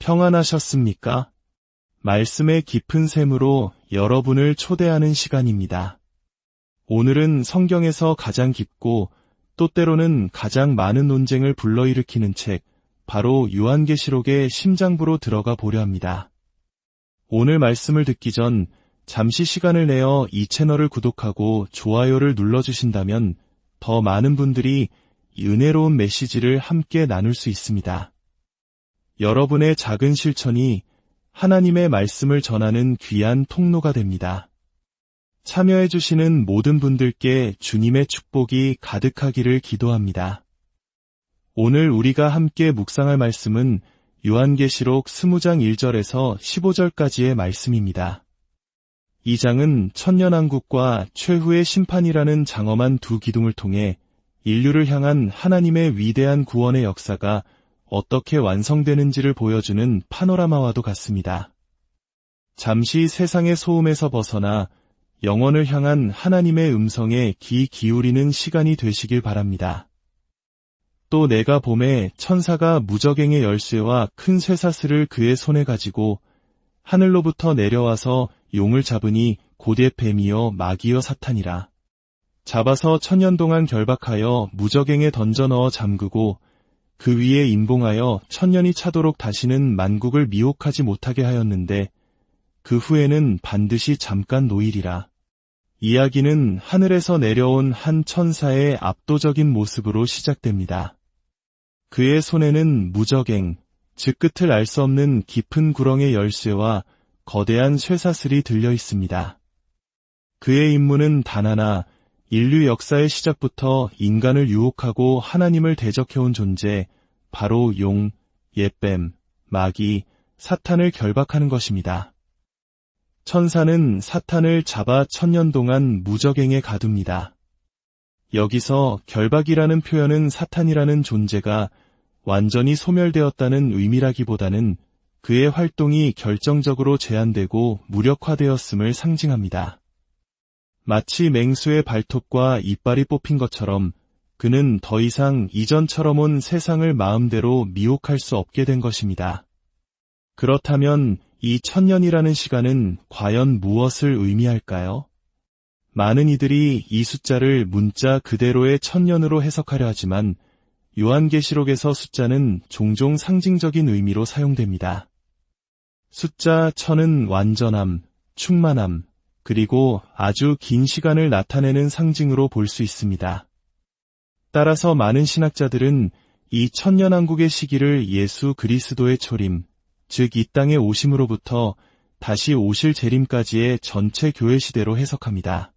평안하셨습니까? 말씀의 깊은 샘으로 여러분을 초대하는 시간입니다. 오늘은 성경에서 가장 깊고 또 때로는 가장 많은 논쟁을 불러일으키는 책, 바로 요한계시록의 심장부로 들어가 보려 합니다. 오늘 말씀을 듣기 전 잠시 시간을 내어 이 채널을 구독하고 좋아요를 눌러주신다면 더 많은 분들이 이 은혜로운 메시지를 함께 나눌 수 있습니다. 여러분의 작은 실천이 하나님의 말씀을 전하는 귀한 통로가 됩니다. 참여해주시는 모든 분들께 주님의 축복이 가득하기를 기도합니다. 오늘 우리가 함께 묵상할 말씀은 요한계시록 20장 1절에서 15절까지의 말씀입니다. 이 장은 천년왕국과 최후의 심판이라는 장엄한 두 기둥을 통해 인류를 향한 하나님의 위대한 구원의 역사가 어떻게 완성되는지를 보여주는 파노라마와도 같습니다. 잠시 세상의 소음에서 벗어나 영혼을 향한 하나님의 음성에 귀 기울이는 시간이 되시길 바랍니다. 또 내가 봄에 천사가 무저갱의 열쇠와 큰 쇠사슬을 그의 손에 가지고 하늘로부터 내려와서 용을 잡으니 곧의 뱀이여 마귀여 사탄이라. 잡아서 천년 동안 결박하여 무저갱에 던져 넣어 잠그고 그 위에 임봉하여 천년이 차도록 다시는 만국을 미혹하지 못하게 하였는데 그 후에는 반드시 잠깐 노일이라. 이야기는 하늘에서 내려온 한 천사의 압도적인 모습으로 시작됩니다. 그의 손에는 무저갱, 즉 끝을 알 수 없는 깊은 구렁의 열쇠와 거대한 쇠사슬이 들려 있습니다. 그의 임무는 단 하나, 인류 역사의 시작부터 인간을 유혹하고 하나님을 대적해온 존재, 바로 용, 옛뱀, 마귀, 사탄을 결박하는 것입니다. 천사는 사탄을 잡아 천년 동안 무저갱에 가둡니다. 여기서 결박이라는 표현은 사탄이라는 존재가 완전히 소멸되었다는 의미라기보다는 그의 활동이 결정적으로 제한되고 무력화되었음을 상징합니다. 마치 맹수의 발톱과 이빨이 뽑힌 것처럼 그는 더 이상 이전처럼 온 세상을 마음대로 미혹할 수 없게 된 것입니다. 그렇다면 이 천년이라는 시간은 과연 무엇을 의미할까요? 많은 이들이 이 숫자를 문자 그대로의 천년으로 해석하려 하지만 요한계시록에서 숫자는 종종 상징적인 의미로 사용됩니다. 숫자 1000은 완전함, 충만함, 그리고 아주 긴 시간을 나타내는 상징으로 볼 수 있습니다. 따라서 많은 신학자들은 이 천년왕국의 시기를 예수 그리스도의 초림, 즉 이 땅에 오심으로부터 다시 오실 재림까지의 전체 교회 시대로 해석합니다.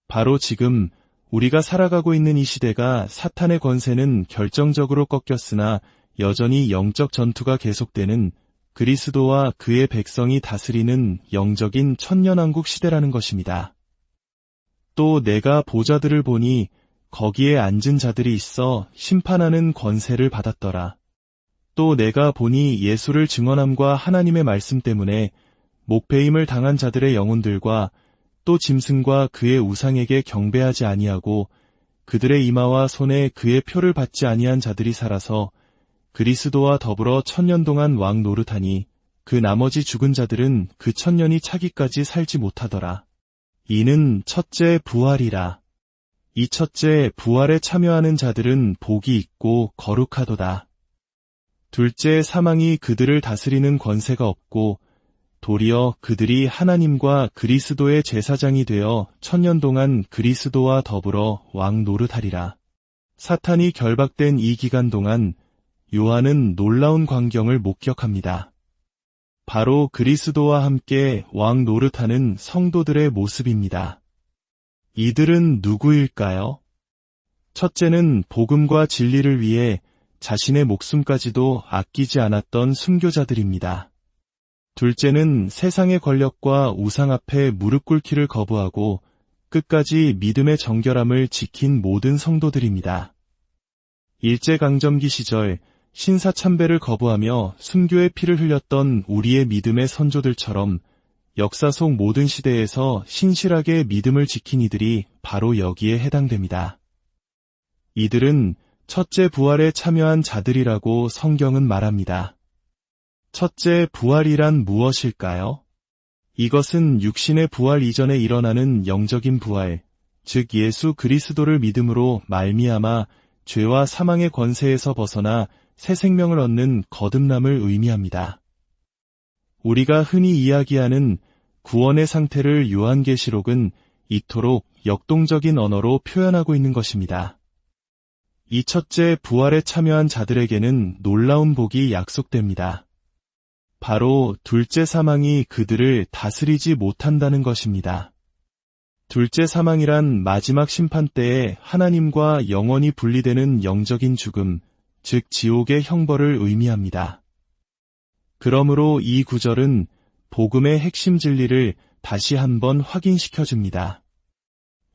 바로 지금 우리가 살아가고 있는 이 시대가 사탄의 권세는 결정적으로 꺾였으나 여전히 영적 전투가 계속되는 그리스도와 그의 백성이 다스리는 영적인 천년왕국 시대라는 것입니다. 또 내가 보좌들을 보니 거기에 앉은 자들이 있어 심판하는 권세를 받았더라. 또 내가 보니 예수를 증언함과 하나님의 말씀 때문에 목배임을 당한 자들의 영혼들과 또 짐승과 그의 우상에게 경배하지 아니하고 그들의 이마와 손에 그의 표를 받지 아니한 자들이 살아서 그리스도와 더불어 천년 동안 왕 노릇하니 그 나머지 죽은 자들은 그 천년이 차기까지 살지 못하더라. 이는 첫째 부활이라. 이 첫째 부활에 참여하는 자들은 복이 있고 거룩하도다. 둘째 사망이 그들을 다스리는 권세가 없고 도리어 그들이 하나님과 그리스도의 제사장이 되어 천년 동안 그리스도와 더불어 왕 노릇하리라. 사탄이 결박된 이 기간 동안 요한은 놀라운 광경을 목격합니다. 바로 그리스도와 함께 왕 노릇하는 성도들의 모습입니다. 이들은 누구일까요? 첫째는 복음과 진리를 위해 자신의 목숨까지도 아끼지 않았던 순교자들입니다. 둘째는 세상의 권력과 우상 앞에 무릎 꿇기를 거부하고 끝까지 믿음의 정결함을 지킨 모든 성도들입니다. 일제강점기 시절 신사참배를 거부하며 순교의 피를 흘렸던 우리의 믿음의 선조들처럼 역사 속 모든 시대에서 신실하게 믿음을 지킨 이들이 바로 여기에 해당됩니다. 이들은 첫째 부활에 참여한 자들이라고 성경은 말합니다. 첫째, 부활이란 무엇일까요? 이것은 육신의 부활 이전에 일어나는 영적인 부활, 즉 예수 그리스도를 믿음으로 말미암아 죄와 사망의 권세에서 벗어나 새 생명을 얻는 거듭남을 의미합니다. 우리가 흔히 이야기하는 구원의 상태를 요한계시록은 이토록 역동적인 언어로 표현하고 있는 것입니다. 이 첫째 부활에 참여한 자들에게는 놀라운 복이 약속됩니다. 바로 둘째 사망이 그들을 다스리지 못한다는 것입니다. 둘째 사망이란 마지막 심판 때에 하나님과 영원히 분리되는 영적인 죽음, 즉 지옥의 형벌을 의미합니다. 그러므로 이 구절은 복음의 핵심 진리를 다시 한번 확인시켜줍니다.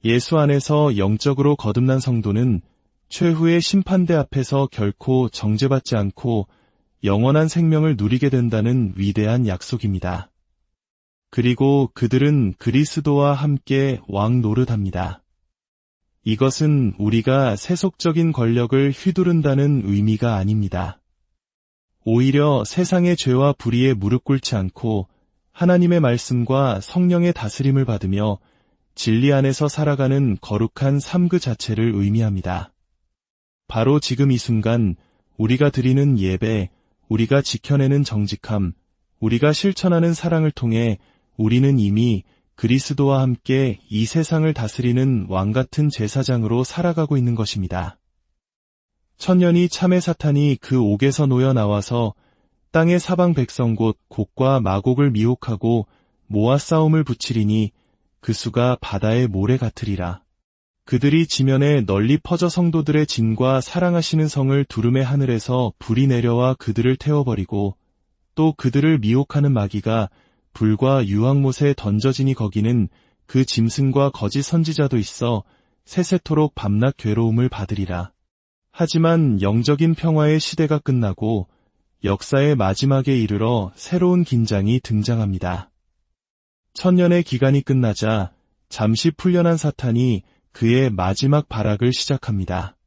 예수 안에서 영적으로 거듭난 성도는 최후의 심판대 앞에서 결코 정죄받지 않고 영원한 생명을 누리게 된다는 위대한 약속입니다. 그리고 그들은 그리스도와 함께 왕 노릇합니다. 이것은 우리가 세속적인 권력을 휘두른다는 의미가 아닙니다. 오히려 세상의 죄와 불의에 무릎 꿇지 않고 하나님의 말씀과 성령의 다스림을 받으며 진리 안에서 살아가는 거룩한 삶 그 자체를 의미합니다. 바로 지금 이 순간 우리가 드리는 예배, 우리가 지켜내는 정직함, 우리가 실천하는 사랑을 통해 우리는 이미 그리스도와 함께 이 세상을 다스리는 왕같은 제사장으로 살아가고 있는 것입니다. 천년이 참의 사탄이 그 옥에서 놓여 나와서 땅의 사방 백성 곧 곡과 마곡을 미혹하고 모아 싸움을 붙이리니 그 수가 바다의 모래 같으리라. 그들이 지면에 널리 퍼져 성도들의 진과 사랑하시는 성을 두루매 하늘에서 불이 내려와 그들을 태워버리고 또 그들을 미혹하는 마귀가 불과 유황못에 던져지니 거기는 그 짐승과 거짓 선지자도 있어 세세토록 밤낮 괴로움을 받으리라. 하지만 영적인 평화의 시대가 끝나고 역사의 마지막에 이르러 새로운 긴장이 등장합니다. 천년의 기간이 끝나자 잠시 풀려난 사탄이 그의 마지막 발악을 시작합니다.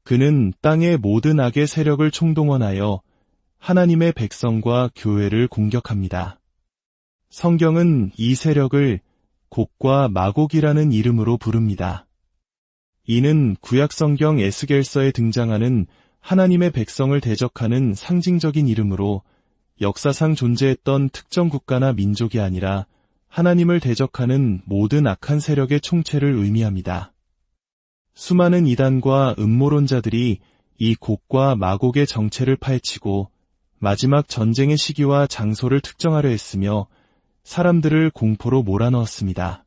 그는 땅의 모든 악의 세력을 총동원하여 하나님의 백성과 교회를 공격합니다. 성경은 이 세력을 곡과 마곡이라는 이름으로 부릅니다. 이는 구약성경 에스겔서에 등장하는 하나님의 백성을 대적하는 상징적인 이름으로 역사상 존재했던 특정 국가나 민족이 아니라 하나님을 대적하는 모든 악한 세력의 총체를 의미합니다. 수많은 이단과 음모론자들이 이 곡과 마곡의 정체를 파헤치고 마지막 전쟁의 시기와 장소를 특정하려 했으며 사람들을 공포로 몰아넣었습니다.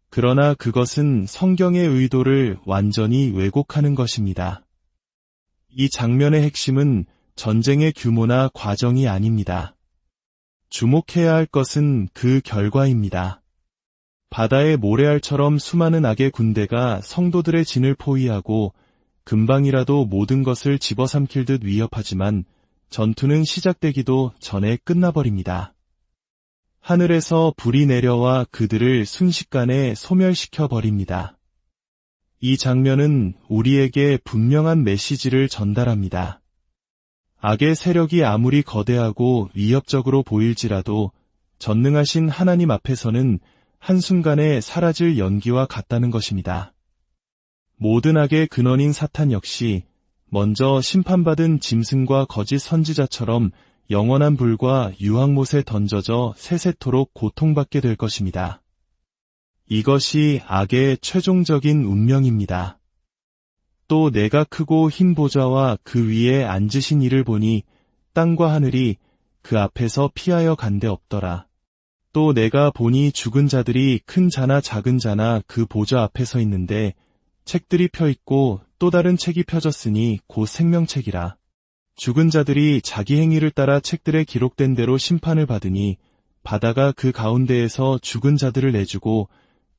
그러나 그것은 성경의 의도를 완전히 왜곡하는 것입니다. 이 장면의 핵심은 전쟁의 규모나 과정이 아닙니다. 주목해야 할 것은 그 결과입니다. 바다의 모래알처럼 수많은 악의 군대가 성도들의 진을 포위하고 금방이라도 모든 것을 집어삼킬 듯 위협하지만 전투는 시작되기도 전에 끝나버립니다. 하늘에서 불이 내려와 그들을 순식간에 소멸시켜 버립니다. 이 장면은 우리에게 분명한 메시지를 전달합니다. 악의 세력이 아무리 거대하고 위협적으로 보일지라도 전능하신 하나님 앞에서는 한순간에 사라질 연기와 같다는 것입니다. 모든 악의 근원인 사탄 역시 먼저 심판받은 짐승과 거짓 선지자처럼 영원한 불과 유황못에 던져져 세세토록 고통받게 될 것입니다. 이것이 악의 최종적인 운명입니다. 또 내가 크고 흰 보좌와 그 위에 앉으신 이를 보니 땅과 하늘이 그 앞에서 피하여 간데 없더라. 또 내가 보니 죽은 자들이 큰 자나 작은 자나 그 보좌 앞에 서 있는데 책들이 펴 있고 또 다른 책이 펴졌으니 곧 생명책이라. 죽은 자들이 자기 행위를 따라 책들에 기록된 대로 심판을 받으니 바다가 그 가운데에서 죽은 자들을 내주고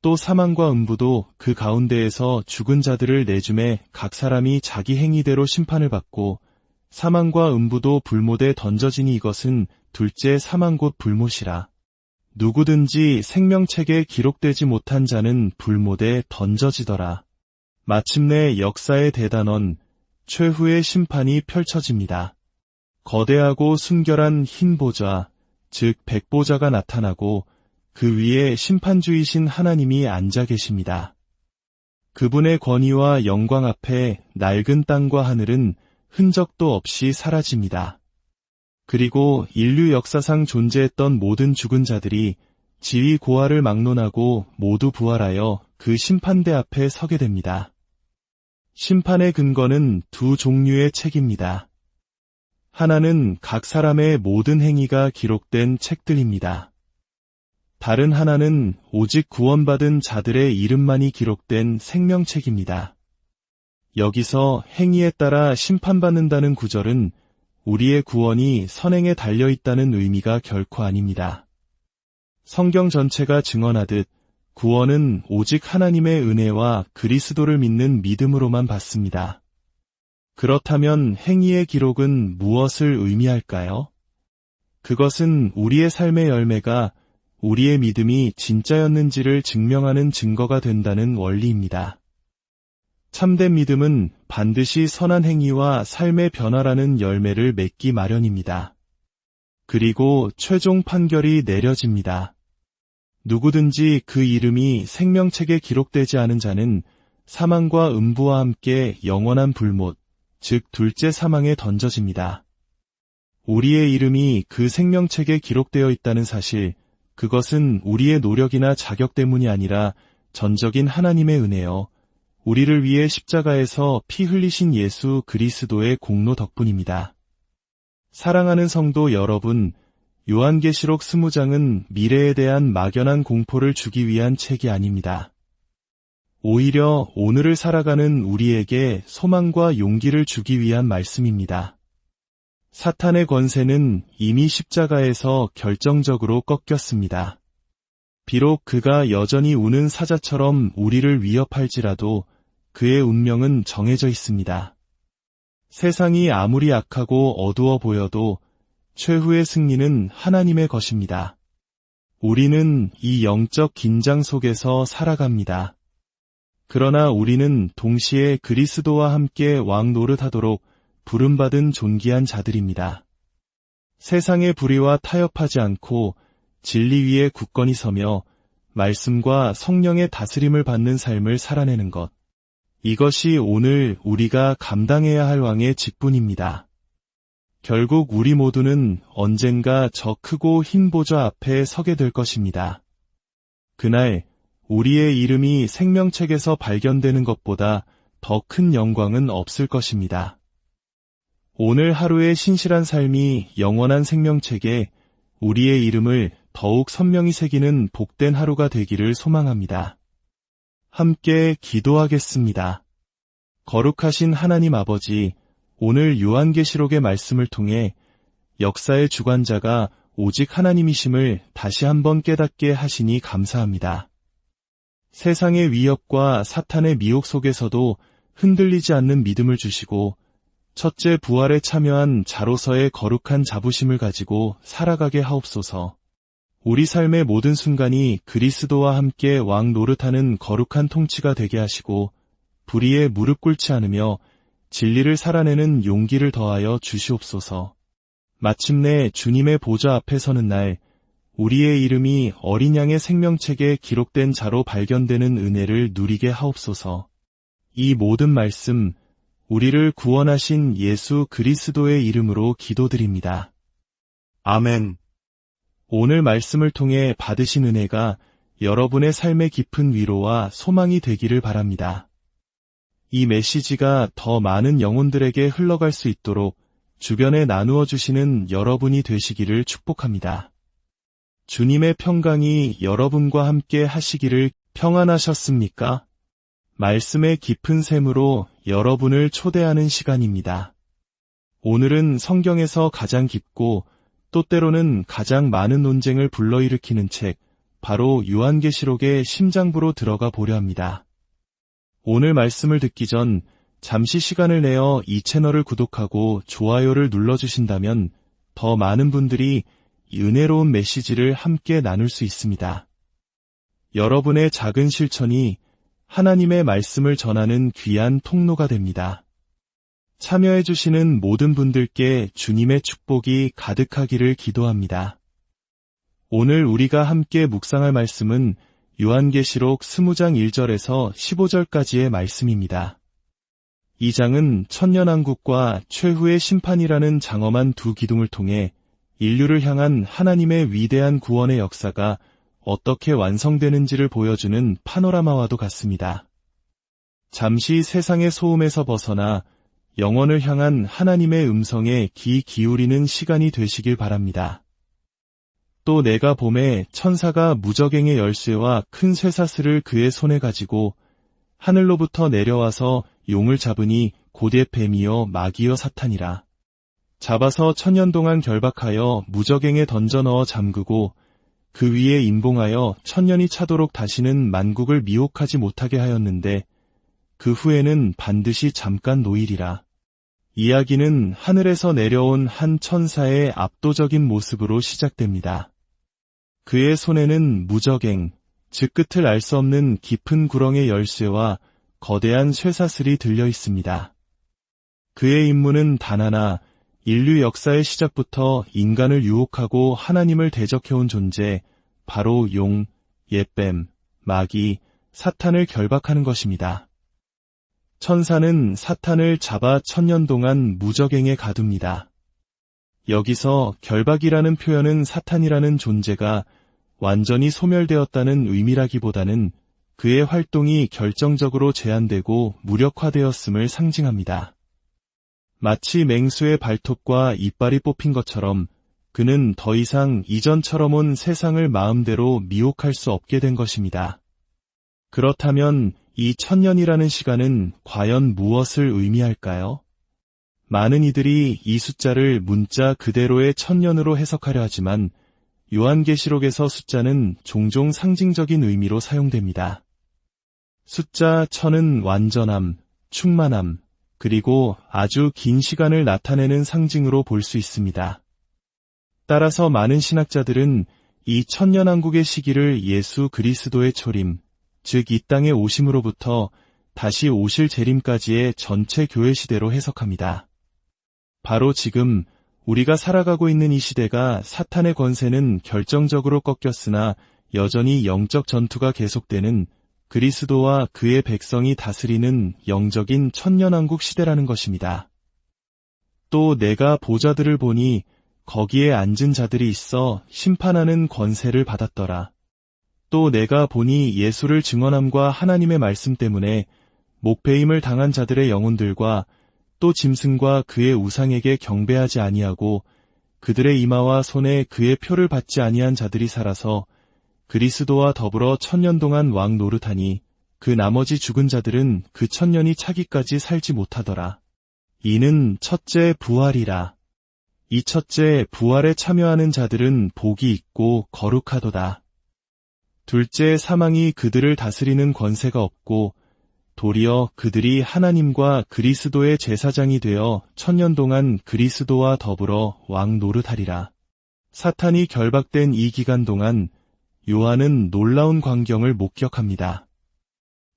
또 사망과 음부도 그 가운데에서 죽은 자들을 내주매 각 사람이 자기 행위대로 심판을 받고 사망과 음부도 불못에 던져지니 이것은 둘째 사망 곧 불못이라. 누구든지 생명책에 기록되지 못한 자는 불못에 던져지더라. 마침내 역사의 대단원 최후의 심판이 펼쳐집니다. 거대하고 순결한 흰 보좌, 즉 백보좌가 나타나고 그 위에 심판주이신 하나님이 앉아 계십니다. 그분의 권위와 영광 앞에 낡은 땅과 하늘은 흔적도 없이 사라집니다. 그리고 인류 역사상 존재했던 모든 죽은 자들이 지위 고하를 막론하고 모두 부활하여 그 심판대 앞에 서게 됩니다. 심판의 근거는 두 종류의 책입니다. 하나는 각 사람의 모든 행위가 기록된 책들입니다. 다른 하나는 오직 구원받은 자들의 이름만이 기록된 생명책입니다. 여기서 행위에 따라 심판받는다는 구절은 우리의 구원이 선행에 달려있다는 의미가 결코 아닙니다. 성경 전체가 증언하듯 구원은 오직 하나님의 은혜와 그리스도를 믿는 믿음으로만 받습니다. 그렇다면 행위의 기록은 무엇을 의미할까요? 그것은 우리의 삶의 열매가 우리의 믿음이 진짜였는지를 증명하는 증거가 된다는 원리입니다. 참된 믿음은 반드시 선한 행위와 삶의 변화라는 열매를 맺기 마련입니다. 그리고 최종 판결이 내려집니다. 누구든지 그 이름이 생명책에 기록되지 않은 자는 사망과 음부와 함께 영원한 불못, 즉 둘째 사망에 던져집니다. 우리의 이름이 그 생명책에 기록되어 있다는 사실, 그것은 우리의 노력이나 자격 때문이 아니라 전적인 하나님의 은혜요, 우리를 위해 십자가에서 피 흘리신 예수 그리스도의 공로 덕분입니다. 사랑하는 성도 여러분, 요한계시록 20장은 미래에 대한 막연한 공포를 주기 위한 책이 아닙니다. 오히려 오늘을 살아가는 우리에게 소망과 용기를 주기 위한 말씀입니다. 사탄의 권세는 이미 십자가에서 결정적으로 꺾였습니다. 비록 그가 여전히 우는 사자처럼 우리를 위협할지라도 그의 운명은 정해져 있습니다. 세상이 아무리 악하고 어두워 보여도 최후의 승리는 하나님의 것입니다. 우리는 이 영적 긴장 속에서 살아갑니다. 그러나 우리는 동시에 그리스도와 함께 왕 노릇하도록 부름받은 존귀한 자들입니다. 세상의 불의와 타협하지 않고 진리 위에 굳건히 서며 말씀과 성령의 다스림을 받는 삶을 살아내는 것. 이것이 오늘 우리가 감당해야 할 왕의 직분입니다. 결국 우리 모두는 언젠가 저 크고 흰 보좌 앞에 서게 될 것입니다. 그날 우리의 이름이 생명책에서 발견되는 것보다 더 큰 영광은 없을 것입니다. 오늘 하루의 신실한 삶이 영원한 생명책에 우리의 이름을 더욱 선명히 새기는 복된 하루가 되기를 소망합니다. 함께 기도하겠습니다. 거룩하신 하나님 아버지, 오늘 요한계시록의 말씀을 통해 역사의 주관자가 오직 하나님이심을 다시 한번 깨닫게 하시니 감사합니다. 세상의 위협과 사탄의 미혹 속에서도 흔들리지 않는 믿음을 주시고 첫째 부활에 참여한 자로서의 거룩한 자부심을 가지고 살아가게 하옵소서. 우리 삶의 모든 순간이 그리스도와 함께 왕 노릇하는 거룩한 통치가 되게 하시고 불의에 무릎 꿇지 않으며 진리를 살아내는 용기를 더하여 주시옵소서. 마침내 주님의 보좌 앞에 서는 날 우리의 이름이 어린 양의 생명책에 기록된 자로 발견되는 은혜를 누리게 하옵소서. 이 모든 말씀 우리를 구원하신 예수 그리스도의 이름으로 기도드립니다. 아멘. 오늘 말씀을 통해 받으신 은혜가 여러분의 삶의 깊은 위로와 소망이 되기를 바랍니다. 이 메시지가 더 많은 영혼들에게 흘러갈 수 있도록 주변에 나누어 주시는 여러분이 되시기를 축복합니다. 주님의 평강이 여러분과 함께 하시기를. 평안하셨습니까? 말씀의 깊은 샘으로 여러분을 초대하는 시간입니다. 오늘은 성경에서 가장 깊고 또 때로는 가장 많은 논쟁을 불러일으키는 책, 바로 요한계시록의 심장부로 들어가 보려 합니다. 오늘 말씀을 듣기 전 잠시 시간을 내어 이 채널을 구독하고 좋아요를 눌러주신다면 더 많은 분들이 이 은혜로운 메시지를 함께 나눌 수 있습니다. 여러분의 작은 실천이 하나님의 말씀을 전하는 귀한 통로가 됩니다. 참여해주시는 모든 분들께 주님의 축복이 가득하기를 기도합니다. 오늘 우리가 함께 묵상할 말씀은 요한계시록 20장 1절에서 15절까지의 말씀입니다. 이 장은 천년왕국과 최후의 심판이라는 장엄한 두 기둥을 통해 인류를 향한 하나님의 위대한 구원의 역사가 어떻게 완성되는지를 보여주는 파노라마와도 같습니다. 잠시 세상의 소음에서 벗어나 영원을 향한 하나님의 음성에 귀 기울이는 시간이 되시길 바랍니다. 또 내가 봄에 천사가 무저갱의 열쇠와 큰 쇠사슬을 그의 손에 가지고 하늘로부터 내려와서 용을 잡으니 곧의 뱀이요 마귀요 사탄이라. 잡아서 천년 동안 결박하여 무저갱에 던져 넣어 잠그고 그 위에 임봉하여 천년이 차도록 다시는 만국을 미혹하지 못하게 하였는데 그 후에는 반드시 잠깐 노일이라. 이야기는 하늘에서 내려온 한 천사의 압도적인 모습으로 시작됩니다. 그의 손에는 무저갱, 즉 끝을 알 수 없는 깊은 구렁의 열쇠와 거대한 쇠사슬이 들려 있습니다. 그의 임무는 단 하나, 인류 역사의 시작부터 인간을 유혹하고 하나님을 대적해온 존재, 바로 용, 옛뱀, 마귀, 사탄을 결박하는 것입니다. 천사는 사탄을 잡아 천년 동안 무저갱에 가둡니다. 여기서 결박이라는 표현은 사탄이라는 존재가 완전히 소멸되었다는 의미라기보다는 그의 활동이 결정적으로 제한되고 무력화되었음을 상징합니다. 마치 맹수의 발톱과 이빨이 뽑힌 것처럼 그는 더 이상 이전처럼 온 세상을 마음대로 미혹할 수 없게 된 것입니다. 그렇다면 이 천년이라는 시간은 과연 무엇을 의미할까요? 많은 이들이 이 숫자를 문자 그대로의 천년으로 해석하려 하지만 요한계시록에서 숫자는 종종 상징적인 의미로 사용됩니다. 숫자 1000은 완전함, 충만함, 그리고 아주 긴 시간을 나타내는 상징으로 볼 수 있습니다. 따라서 많은 신학자들은 이 천년왕국의 시기를 예수 그리스도의 초림, 즉 이 땅에 오심으로부터 다시 오실 재림까지의 전체 교회 시대로 해석합니다. 바로 지금 우리가 살아가고 있는 이 시대가 사탄의 권세는 결정적으로 꺾였으나 여전히 영적 전투가 계속되는 그리스도와 그의 백성이 다스리는 영적인 천년왕국 시대라는 것입니다. 또 내가 보좌들을 보니 거기에 앉은 자들이 있어 심판하는 권세를 받았더라. 또 내가 보니 예수를 증언함과 하나님의 말씀 때문에 목배임을 당한 자들의 영혼들과 또 짐승과 그의 우상에게 경배하지 아니하고 그들의 이마와 손에 그의 표를 받지 아니한 자들이 살아서 그리스도와 더불어 천년 동안 왕 노릇하니 그 나머지 죽은 자들은 그 천년이 차기까지 살지 못하더라. 이는 첫째 부활이라. 이 첫째 부활에 참여하는 자들은 복이 있고 거룩하도다. 둘째 사망이 그들을 다스리는 권세가 없고 도리어 그들이 하나님과 그리스도의 제사장이 되어 천년 동안 그리스도와 더불어 왕 노릇하리라. 사탄이 결박된 이 기간 동안 요한은 놀라운 광경을 목격합니다.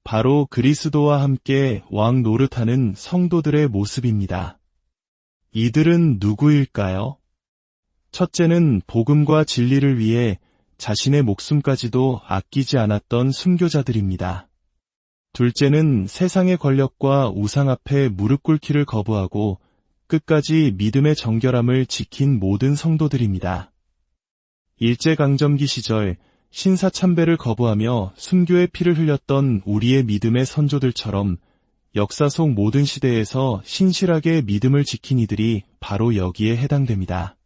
바로 그리스도와 함께 왕 노릇하는 성도들의 모습입니다. 이들은 누구일까요? 첫째는 복음과 진리를 위해 자신의 목숨까지도 아끼지 않았던 순교자들입니다. 둘째는 세상의 권력과 우상 앞에 무릎 꿇기를 거부하고 끝까지 믿음의 정결함을 지킨 모든 성도들입니다. 일제강점기 시절 신사참배를 거부하며 순교의 피를 흘렸던 우리의 믿음의 선조들처럼 역사 속 모든 시대에서 신실하게 믿음을 지킨 이들이 바로 여기에 해당됩니다.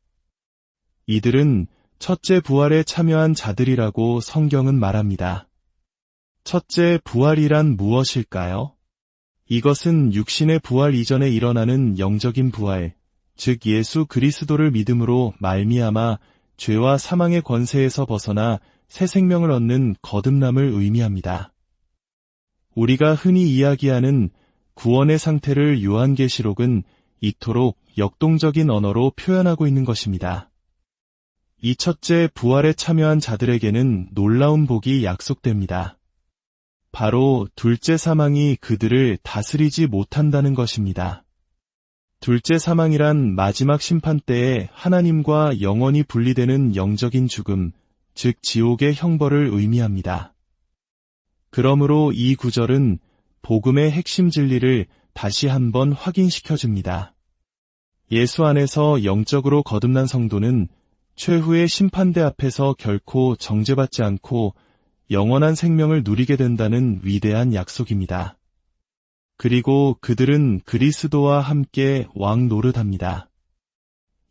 이들은 첫째 부활에 참여한 자들이라고 성경은 말합니다. 첫째 부활이란 무엇일까요? 이것은 육신의 부활 이전에 일어나는 영적인 부활, 즉 예수 그리스도를 믿음으로 말미암아 죄와 사망의 권세에서 벗어나 새 생명을 얻는 거듭남을 의미합니다. 우리가 흔히 이야기하는 구원의 상태를 요한계시록은 이토록 역동적인 언어로 표현하고 있는 것입니다. 이 첫째 부활에 참여한 자들에게는 놀라운 복이 약속됩니다. 바로 둘째 사망이 그들을 다스리지 못한다는 것입니다. 둘째 사망이란 마지막 심판 때에 하나님과 영원히 분리되는 영적인 죽음, 즉 지옥의 형벌을 의미합니다. 그러므로 이 구절은 복음의 핵심 진리를 다시 한번 확인시켜줍니다. 예수 안에서 영적으로 거듭난 성도는 최후의 심판대 앞에서 결코 정죄받지 않고 영원한 생명을 누리게 된다는 위대한 약속입니다. 그리고 그들은 그리스도와 함께 왕 노릇합니다.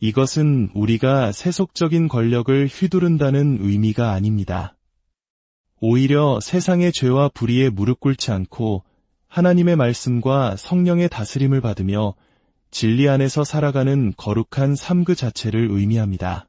이것은 우리가 세속적인 권력을 휘두른다는 의미가 아닙니다. 오히려 세상의 죄와 불의에 무릎 꿇지 않고 하나님의 말씀과 성령의 다스림을 받으며 진리 안에서 살아가는 거룩한 삶 그 자체를 의미합니다.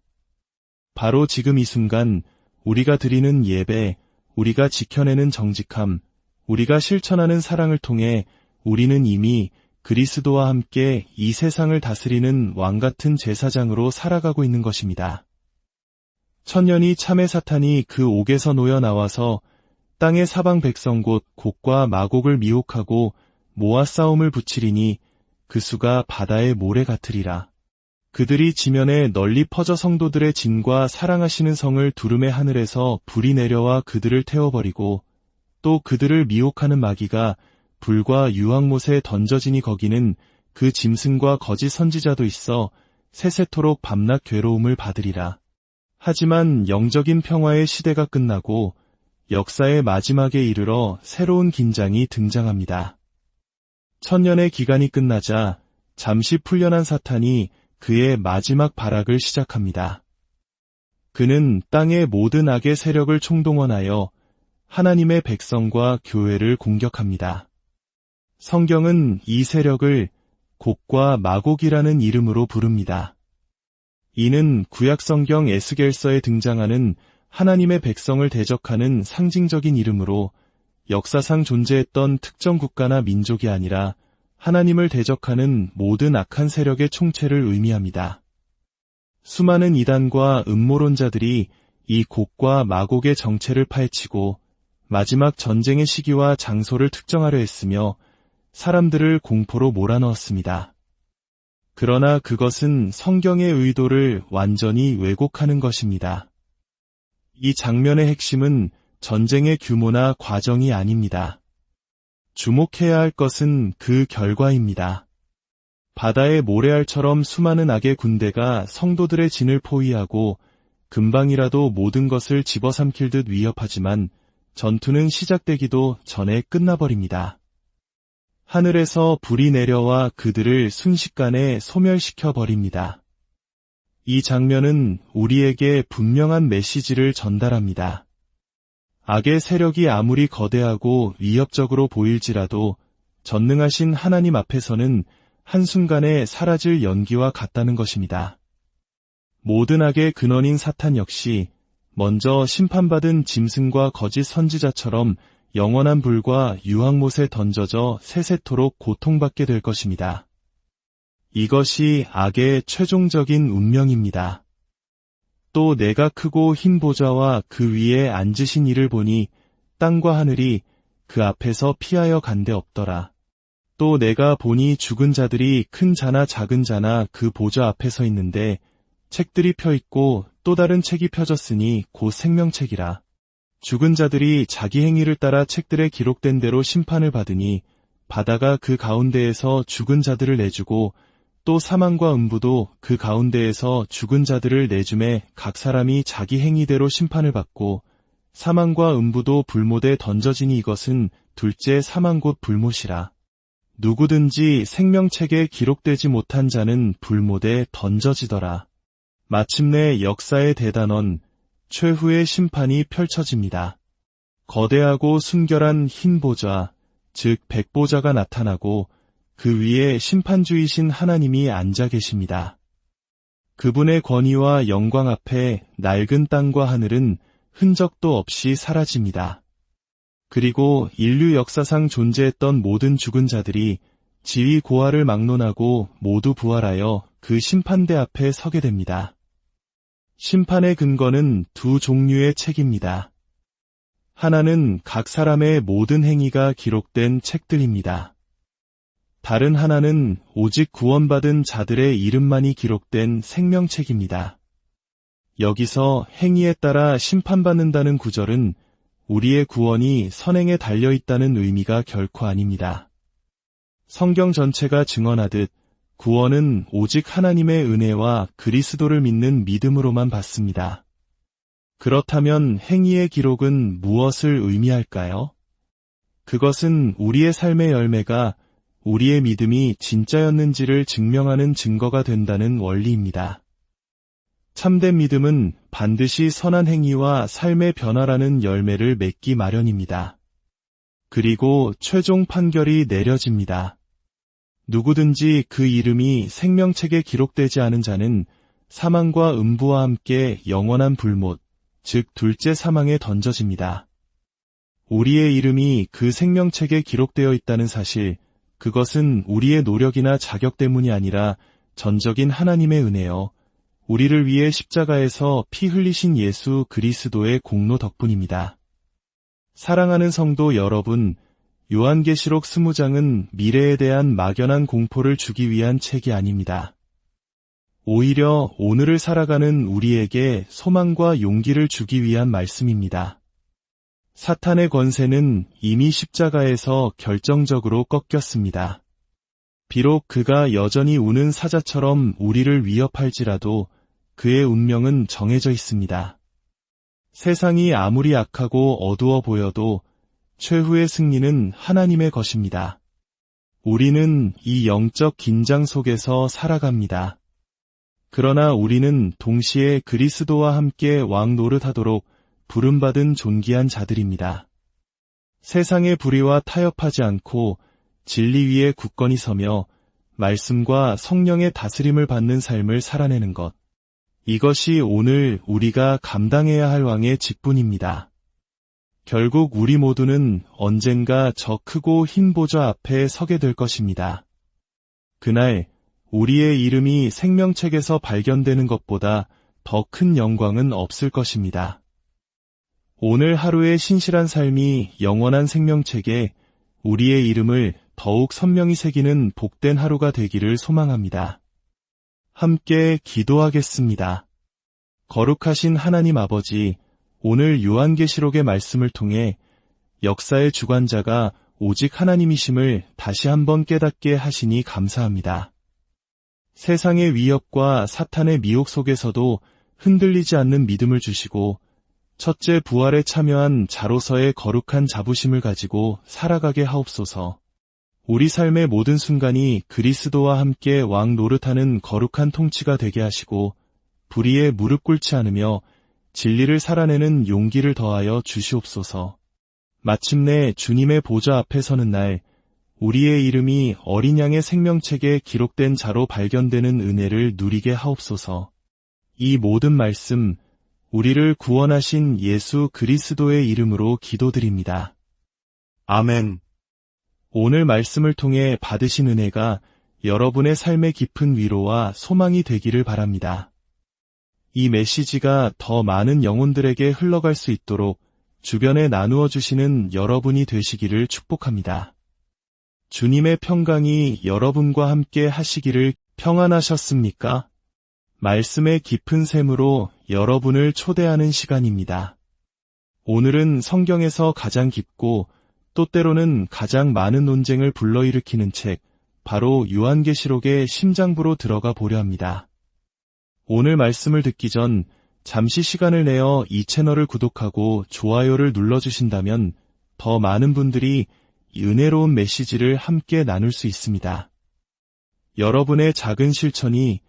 바로 지금 이 순간 우리가 드리는 예배, 우리가 지켜내는 정직함, 우리가 실천하는 사랑을 통해 우리는 이미 그리스도와 함께 이 세상을 다스리는 왕같은 제사장으로 살아가고 있는 것입니다. 천년이 참의 사탄이 그 옥에서 놓여 나와서 땅의 사방 백성 곧 곡과 마곡을 미혹하고 모아 싸움을 붙이리니 그 수가 바다의 모래 같으리라. 그들이 지면에 널리 퍼져 성도들의 진과 사랑하시는 성을 두루매 하늘에서 불이 내려와 그들을 태워버리고 또 그들을 미혹하는 마귀가 불과 유황못에 던져지니 거기는 그 짐승과 거짓 선지자도 있어 세세토록 밤낮 괴로움을 받으리라. 하지만 영적인 평화의 시대가 끝나고 역사의 마지막에 이르러 새로운 긴장이 등장합니다. 천년의 기간이 끝나자 잠시 풀려난 사탄이 그의 마지막 발악을 시작합니다. 그는 땅의 모든 악의 세력을 총동원하여 하나님의 백성과 교회를 공격합니다. 성경은 이 세력을 곡과 마곡이라는 이름으로 부릅니다. 이는 구약성경 에스겔서에 등장하는 하나님의 백성을 대적하는 상징적인 이름으로 역사상 존재했던 특정 국가나 민족이 아니라 하나님을 대적하는 모든 악한 세력의 총체를 의미합니다. 수많은 이단과 음모론자들이 이 곡과 마곡의 정체를 파헤치고 마지막 전쟁의 시기와 장소를 특정하려 했으며 사람들을 공포로 몰아넣었습니다. 그러나 그것은 성경의 의도를 완전히 왜곡하는 것입니다. 이 장면의 핵심은 전쟁의 규모나 과정이 아닙니다. 주목해야 할 것은 그 결과입니다. 바다의 모래알처럼 수많은 악의 군대가 성도들의 진을 포위하고 금방이라도 모든 것을 집어삼킬 듯 위협하지만 전투는 시작되기도 전에 끝나버립니다. 하늘에서 불이 내려와 그들을 순식간에 소멸시켜 버립니다. 이 장면은 우리에게 분명한 메시지를 전달합니다. 악의 세력이 아무리 거대하고 위협적으로 보일지라도 전능하신 하나님 앞에서는 한순간에 사라질 연기와 같다는 것입니다. 모든 악의 근원인 사탄 역시 먼저 심판받은 짐승과 거짓 선지자처럼 영원한 불과 유황못에 던져져 세세토록 고통받게 될 것입니다. 이것이 악의 최종적인 운명입니다. 또 내가 크고 흰 보좌와 그 위에 앉으신 이를 보니 땅과 하늘이 그 앞에서 피하여 간데 없더라. 또 내가 보니 죽은 자들이 큰 자나 작은 자나 그 보좌 앞에 서 있는데 책들이 펴있고 또 다른 책이 펴졌으니 곧 생명책이라. 죽은 자들이 자기 행위를 따라 책들에 기록된 대로 심판을 받으니 바다가 그 가운데에서 죽은 자들을 내주고 또 사망과 음부도 그 가운데에서 죽은 자들을 내주매 각 사람이 자기 행위대로 심판을 받고 사망과 음부도 불못에 던져지니 이것은 둘째 사망 곧 불못이라. 누구든지 생명책에 기록되지 못한 자는 불못에 던져지더라. 마침내 역사의 대단원 최후의 심판이 펼쳐집니다. 거대하고 순결한 흰 보좌, 즉 백보좌가 나타나고 그 위에 심판주이신 하나님이 앉아 계십니다. 그분의 권위와 영광 앞에 낡은 땅과 하늘은 흔적도 없이 사라집니다. 그리고 인류 역사상 존재했던 모든 죽은 자들이 지위 고하를 막론하고 모두 부활하여 그 심판대 앞에 서게 됩니다. 심판의 근거는 두 종류의 책입니다. 하나는 각 사람의 모든 행위가 기록된 책들입니다. 다른 하나는 오직 구원받은 자들의 이름만이 기록된 생명책입니다. 여기서 행위에 따라 심판받는다는 구절은 우리의 구원이 선행에 달려있다는 의미가 결코 아닙니다. 성경 전체가 증언하듯 구원은 오직 하나님의 은혜와 그리스도를 믿는 믿음으로만 받습니다. 그렇다면 행위의 기록은 무엇을 의미할까요? 그것은 우리의 삶의 열매가 우리의 믿음이 진짜였는지를 증명하는 증거가 된다는 원리입니다. 참된 믿음은 반드시 선한 행위와 삶의 변화라는 열매를 맺기 마련입니다. 그리고 최종 판결이 내려집니다. 누구든지 그 이름이 생명책에 기록되지 않은 자는 사망과 음부와 함께 영원한 불못, 즉 둘째 사망에 던져집니다. 우리의 이름이 그 생명책에 기록되어 있다는 사실, 그것은 우리의 노력이나 자격 때문이 아니라 전적인 하나님의 은혜여, 우리를 위해 십자가에서 피 흘리신 예수 그리스도의 공로 덕분입니다. 사랑하는 성도 여러분, 요한계시록 20장은 미래에 대한 막연한 공포를 주기 위한 책이 아닙니다. 오히려 오늘을 살아가는 우리에게 소망과 용기를 주기 위한 말씀입니다. 사탄의 권세는 이미 십자가에서 결정적으로 꺾였습니다. 비록 그가 여전히 우는 사자처럼 우리를 위협할지라도 그의 운명은 정해져 있습니다. 세상이 아무리 악하고 어두워 보여도 최후의 승리는 하나님의 것입니다. 우리는 이 영적 긴장 속에서 살아갑니다. 그러나 우리는 동시에 그리스도와 함께 왕 노릇하도록 부름받은 존귀한 자들입니다. 세상의 불의와 타협하지 않고 진리 위에 굳건히 서며 말씀과 성령의 다스림을 받는 삶을 살아내는 것. 이것이 오늘 우리가 감당해야 할 왕의 직분입니다. 결국 우리 모두는 언젠가 저 크고 흰 보좌 앞에 서게 될 것입니다. 그날 우리의 이름이 생명책에서 발견되는 것보다 더 큰 영광은 없을 것입니다. 오늘 하루의 신실한 삶이 영원한 생명책에 우리의 이름을 더욱 선명히 새기는 복된 하루가 되기를 소망합니다. 함께 기도하겠습니다. 거룩하신 하나님 아버지, 오늘 요한계시록의 말씀을 통해 역사의 주관자가 오직 하나님이심을 다시 한번 깨닫게 하시니 감사합니다. 세상의 위협과 사탄의 미혹 속에서도 흔들리지 않는 믿음을 주시고 첫째 부활에 참여한 자로서의 거룩한 자부심을 가지고 살아가게 하옵소서. 우리 삶의 모든 순간이 그리스도와 함께 왕 노릇하는 거룩한 통치가 되게 하시고 불의에 무릎 꿇지 않으며 진리를 살아내는 용기를 더하여 주시옵소서. 마침내 주님의 보좌 앞에 서는 날 우리의 이름이 어린 양의 생명책에 기록된 자로 발견되는 은혜를 누리게 하옵소서. 이 모든 말씀 우리를 구원하신 예수 그리스도의 이름으로 기도드립니다. 아멘. 오늘 말씀을 통해 받으신 은혜가 여러분의 삶의 깊은 위로와 소망이 되기를 바랍니다. 이 메시지가 더 많은 영혼들에게 흘러갈 수 있도록 주변에 나누어 주시는 여러분이 되시기를 축복합니다. 주님의 평강이 여러분과 함께 하시기를. 평안하셨습니까? 말씀의 깊은 샘으로 여러분을 초대하는 시간입니다. 오늘은 성경에서 가장 깊고 또 때로는 가장 많은 논쟁을 불러일으키는 책, 바로 요한계시록의 심장부로 들어가 보려 합니다. 오늘 말씀을 듣기 전 잠시 시간을 내어 이 채널을 구독하고 좋아요를 눌러주신다면 더 많은 분들이 이 은혜로운 메시지를 함께 나눌 수 있습니다. 여러분의 작은 실천이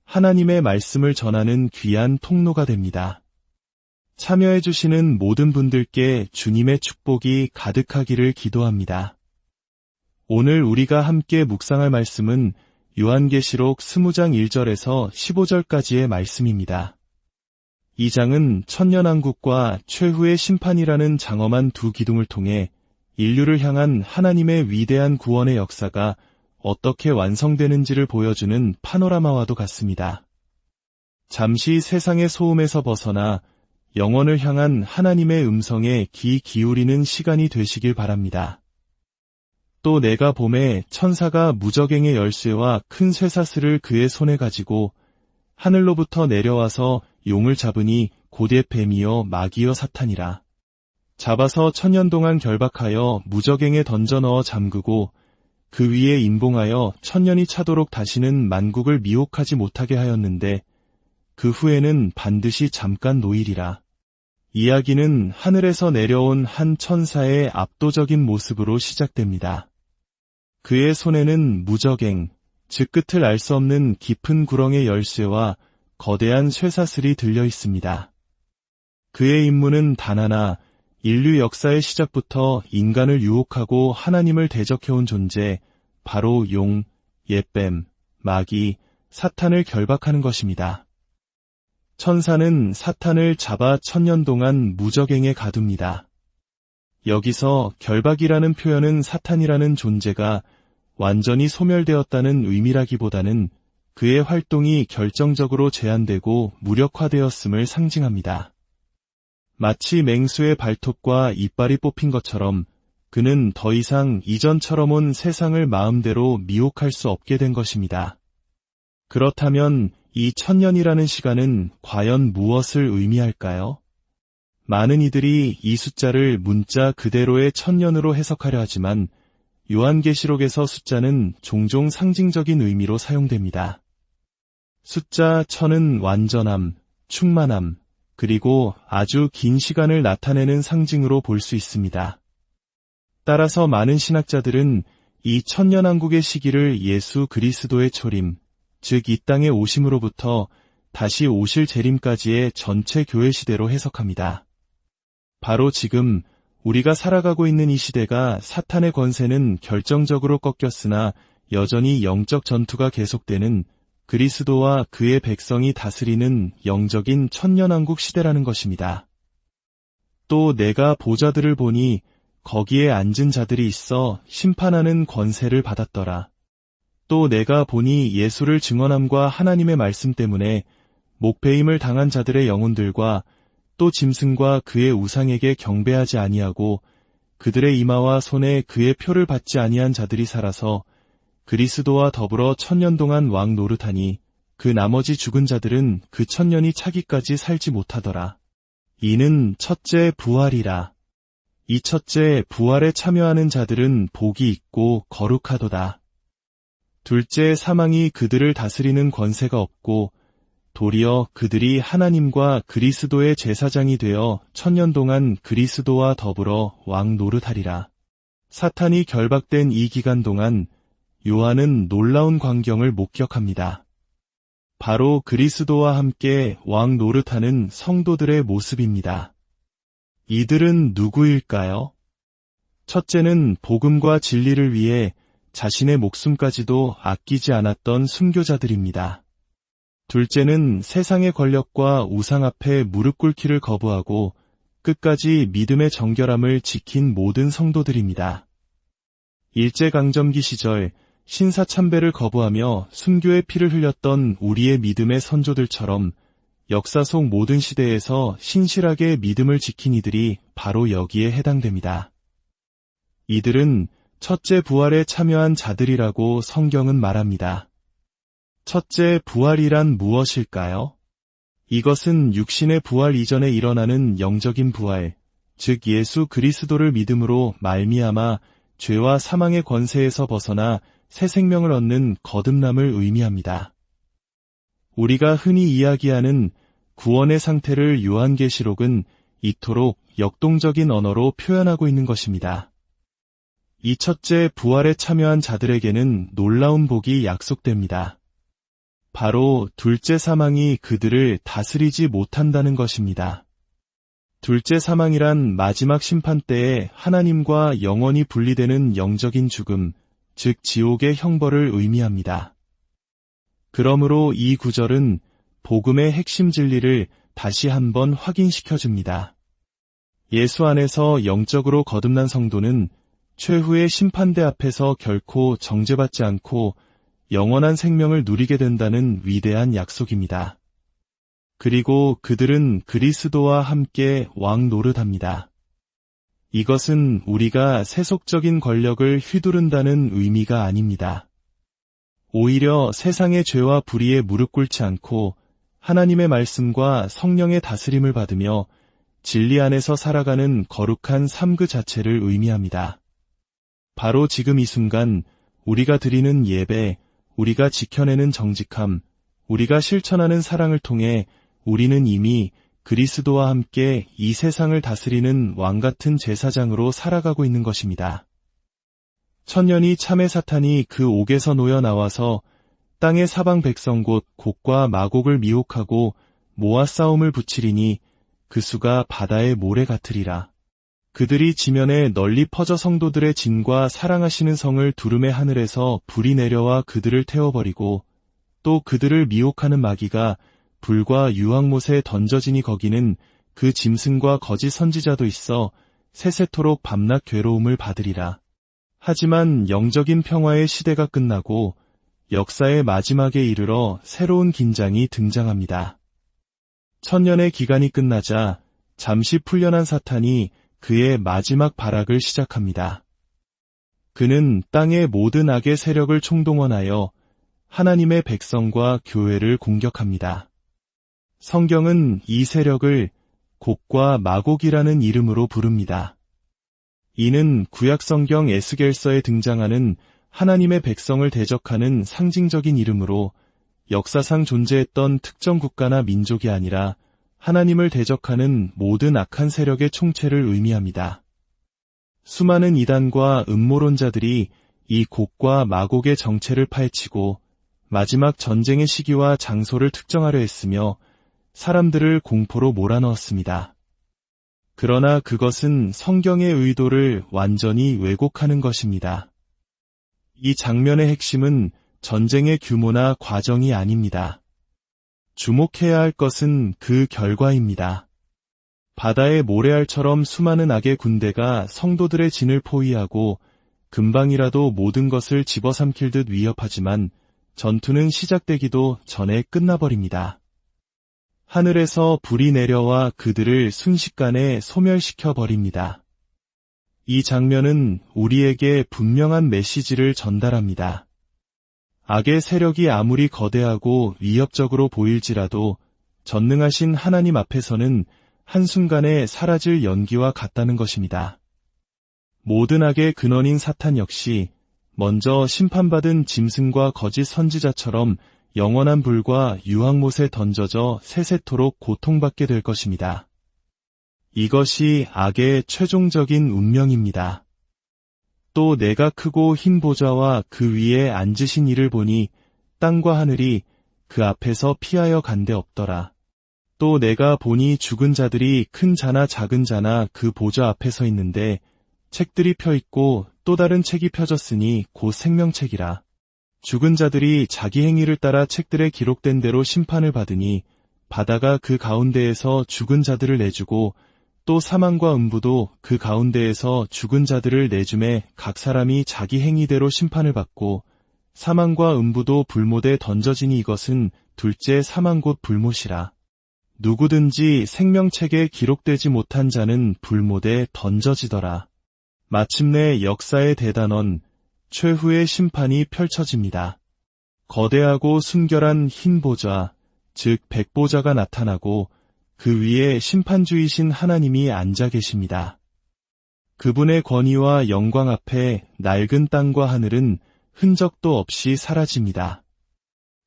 하나님의 말씀을 전하는 귀한 통로가 됩니다. 참여해주시는 모든 분들께 주님의 축복이 가득하기를 기도합니다. 오늘 우리가 함께 묵상할 말씀은 요한계시록 20장 1절에서 15절까지의 말씀입니다. 이 장은 천년왕국과 최후의 심판이라는 장엄한 두 기둥을 통해 인류를 향한 하나님의 위대한 구원의 역사가 어떻게 완성되는지를 보여주는 파노라마와도 같습니다. 잠시 세상의 소음에서 벗어나 영혼을 향한 하나님의 음성에 귀 기울이는 시간이 되시길 바랍니다. 또 내가 봄에 천사가 무저갱의 열쇠와 큰 쇠사슬을 그의 손에 가지고 하늘로부터 내려와서 용을 잡으니 곧의 뱀이요 마귀요 사탄이라. 잡아서 1000년 동안 결박하여 무저갱에 던져 넣어 잠그고 그 위에 임봉하여 1000년이 차도록 다시는 만국을 미혹하지 못하게 하였는데 그 후에는 반드시 잠깐 노일이라. 이야기는 하늘에서 내려온 한 천사의 압도적인 모습으로 시작됩니다. 그의 손에는 무저갱, 즉 끝을 알 수 없는 깊은 구렁의 열쇠와 거대한 쇠사슬이 들려 있습니다. 그의 임무는 단 하나, 인류 역사의 시작부터 인간을 유혹하고 하나님을 대적해온 존재, 바로 용, 옛뱀, 마귀, 사탄을 결박하는 것입니다. 천사는 사탄을 잡아 1000년 동안 무저갱에 가둡니다. 여기서 결박이라는 표현은 사탄이라는 존재가 완전히 소멸되었다는 의미라기보다는 그의 활동이 결정적으로 제한되고 무력화되었음을 상징합니다. 마치 맹수의 발톱과 이빨이 뽑힌 것처럼 그는 더 이상 이전처럼 온 세상을 마음대로 미혹할 수 없게 된 것입니다. 그렇다면 이 1000년이라는 시간은 과연 무엇을 의미할까요? 많은 이들이 이 숫자를 문자 그대로의 1000년으로 해석하려 하지만 요한계시록에서 숫자는 종종 상징적인 의미로 사용됩니다. 숫자 1000은 완전함, 충만함, 그리고 아주 긴 시간을 나타내는 상징으로 볼 수 있습니다. 따라서 많은 신학자들은 이 1000년왕국의 시기를 예수 그리스도의 초림, 즉 이 땅에 오심으로부터 다시 오실 재림까지의 전체 교회 시대로 해석합니다. 바로 지금 우리가 살아가고 있는 이 시대가 사탄의 권세는 결정적으로 꺾였으나 여전히 영적 전투가 계속되는 그리스도와 그의 백성이 다스리는 영적인 천년왕국 시대라는 것입니다. 또 내가 보좌들을 보니 거기에 앉은 자들이 있어 심판하는 권세를 받았더라. 또 내가 보니 예수를 증언함과 하나님의 말씀 때문에 목배임을 당한 자들의 영혼들과 또 짐승과 그의 우상에게 경배하지 아니하고 그들의 이마와 손에 그의 표를 받지 아니한 자들이 살아서 그리스도와 더불어 1000년 동안 왕 노릇하니 그 나머지 죽은 자들은 그 1000년이 차기까지 살지 못하더라. 이는 첫째 부활이라. 이 첫째 부활에 참여하는 자들은 복이 있고 거룩하도다. 둘째 사망이 그들을 다스리는 권세가 없고 도리어 그들이 하나님과 그리스도의 제사장이 되어 1000년 동안 그리스도와 더불어 왕 노릇하리라. 사탄이 결박된 이 기간 동안 요한은 놀라운 광경을 목격합니다. 바로 그리스도와 함께 왕 노릇하는 성도들의 모습입니다. 이들은 누구일까요? 첫째는 복음과 진리를 위해 자신의 목숨까지도 아끼지 않았던 순교자들입니다. 둘째는 세상의 권력과 우상 앞에 무릎 꿇기를 거부하고 끝까지 믿음의 정결함을 지킨 모든 성도들입니다. 일제강점기 시절 신사참배를 거부하며 순교의 피를 흘렸던 우리의 믿음의 선조들처럼 역사 속 모든 시대에서 신실하게 믿음을 지킨 이들이 바로 여기에 해당됩니다. 이들은 첫째 부활에 참여한 자들이라고 성경은 말합니다. 첫째 부활이란 무엇일까요? 이것은 육신의 부활 이전에 일어나는 영적인 부활, 즉 예수 그리스도를 믿음으로 말미암아 죄와 사망의 권세에서 벗어나 새 생명을 얻는 거듭남을 의미합니다. 우리가 흔히 이야기하는 구원의 상태를 요한계시록은 이토록 역동적인 언어로 표현하고 있는 것입니다. 이 첫째 부활에 참여한 자들에게는 놀라운 복이 약속됩니다. 바로 둘째 사망이 그들을 다스리지 못한다는 것입니다. 둘째 사망이란 마지막 심판 때에 하나님과 영원히 분리되는 영적인 죽음, 즉 지옥의 형벌을 의미합니다. 그러므로 이 구절은 복음의 핵심 진리를 다시 한번 확인시켜줍니다. 예수 안에서 영적으로 거듭난 성도는 최후의 심판대 앞에서 결코 정죄받지 않고 영원한 생명을 누리게 된다는 위대한 약속입니다. 그리고 그들은 그리스도와 함께 왕 노릇합니다. 이것은 우리가 세속적인 권력을 휘두른다는 의미가 아닙니다. 오히려 세상의 죄와 불의에 무릎 꿇지 않고 하나님의 말씀과 성령의 다스림을 받으며 진리 안에서 살아가는 거룩한 삶 그 자체를 의미합니다. 바로 지금 이 순간 우리가 드리는 예배, 우리가 지켜내는 정직함, 우리가 실천하는 사랑을 통해 우리는 이미 그리스도와 함께 이 세상을 다스리는 왕같은 제사장으로 살아가고 있는 것입니다. 천년이 참의 사탄이 그 옥에서 놓여 나와서 땅의 사방 백성 곧 곡과 마곡을 미혹하고 모아 싸움을 붙이리니 그 수가 바다의 모래 같으리라. 그들이 지면에 널리 퍼져 성도들의 진과 사랑하시는 성을 두루매 하늘에서 불이 내려와 그들을 태워버리고 또 그들을 미혹하는 마귀가 불과 유황못에 던져지니 거기는 그 짐승과 거짓 선지자도 있어 세세토록 밤낮 괴로움을 받으리라. 하지만 영적인 평화의 시대가 끝나고 역사의 마지막에 이르러 새로운 긴장이 등장합니다. 천년의 기간이 끝나자 잠시 풀려난 사탄이 그의 마지막 발악을 시작합니다. 그는 땅의 모든 악의 세력을 총동원하여 하나님의 백성과 교회를 공격합니다. 성경은 이 세력을 곡과 마곡이라는 이름으로 부릅니다. 이는 구약성경 에스겔서에 등장하는 하나님의 백성을 대적하는 상징적인 이름으로 역사상 존재했던 특정 국가나 민족이 아니라 하나님을 대적하는 모든 악한 세력의 총체를 의미합니다. 수많은 이단과 음모론자들이 이 곡과 마곡의 정체를 파헤치고 마지막 전쟁의 시기와 장소를 특정하려 했으며 사람들을 공포로 몰아넣었습니다. 그러나 그것은 성경의 의도를 완전히 왜곡하는 것입니다. 이 장면의 핵심은 전쟁의 규모나 과정이 아닙니다. 주목해야 할 것은 그 결과입니다. 바다의 모래알처럼 수많은 악의 군대가 성도들의 진을 포위하고 금방이라도 모든 것을 집어삼킬 듯 위협하지만 전투는 시작되기도 전에 끝나버립니다. 하늘에서 불이 내려와 그들을 순식간에 소멸시켜 버립니다. 이 장면은 우리에게 분명한 메시지를 전달합니다. 악의 세력이 아무리 거대하고 위협적으로 보일지라도 전능하신 하나님 앞에서는 한순간에 사라질 연기와 같다는 것입니다. 모든 악의 근원인 사탄 역시 먼저 심판받은 짐승과 거짓 선지자처럼 영원한 불과 유황못에 던져져 세세토록 고통받게 될 것입니다. 이것이 악의 최종적인 운명입니다. 또 내가 크고 흰 보좌와 그 위에 앉으신 이를 보니 땅과 하늘이 그 앞에서 피하여 간데 없더라. 또 내가 보니 죽은 자들이 큰 자나 작은 자나 그 보좌 앞에 서 있는데 책들이 펴 있고 또 다른 책이 펴졌으니 곧 생명책이라. 죽은 자들이 자기 행위를 따라 책들에 기록된 대로 심판을 받으니 바다가 그 가운데에서 죽은 자들을 내주고 또 사망과 음부도 그 가운데에서 죽은 자들을 내주매 각 사람이 자기 행위대로 심판을 받고 사망과 음부도 불못에 던져지니 이것은 둘째 사망 곧 불못이라. 누구든지 생명책에 기록되지 못한 자는 불못에 던져지더라. 마침내 역사의 대단원 최후의 심판이 펼쳐집니다. 거대하고 순결한 흰 보좌, 즉 백보좌가 나타나고 그 위에 심판주이신 하나님이 앉아 계십니다. 그분의 권위와 영광 앞에 낡은 땅과 하늘은 흔적도 없이 사라집니다.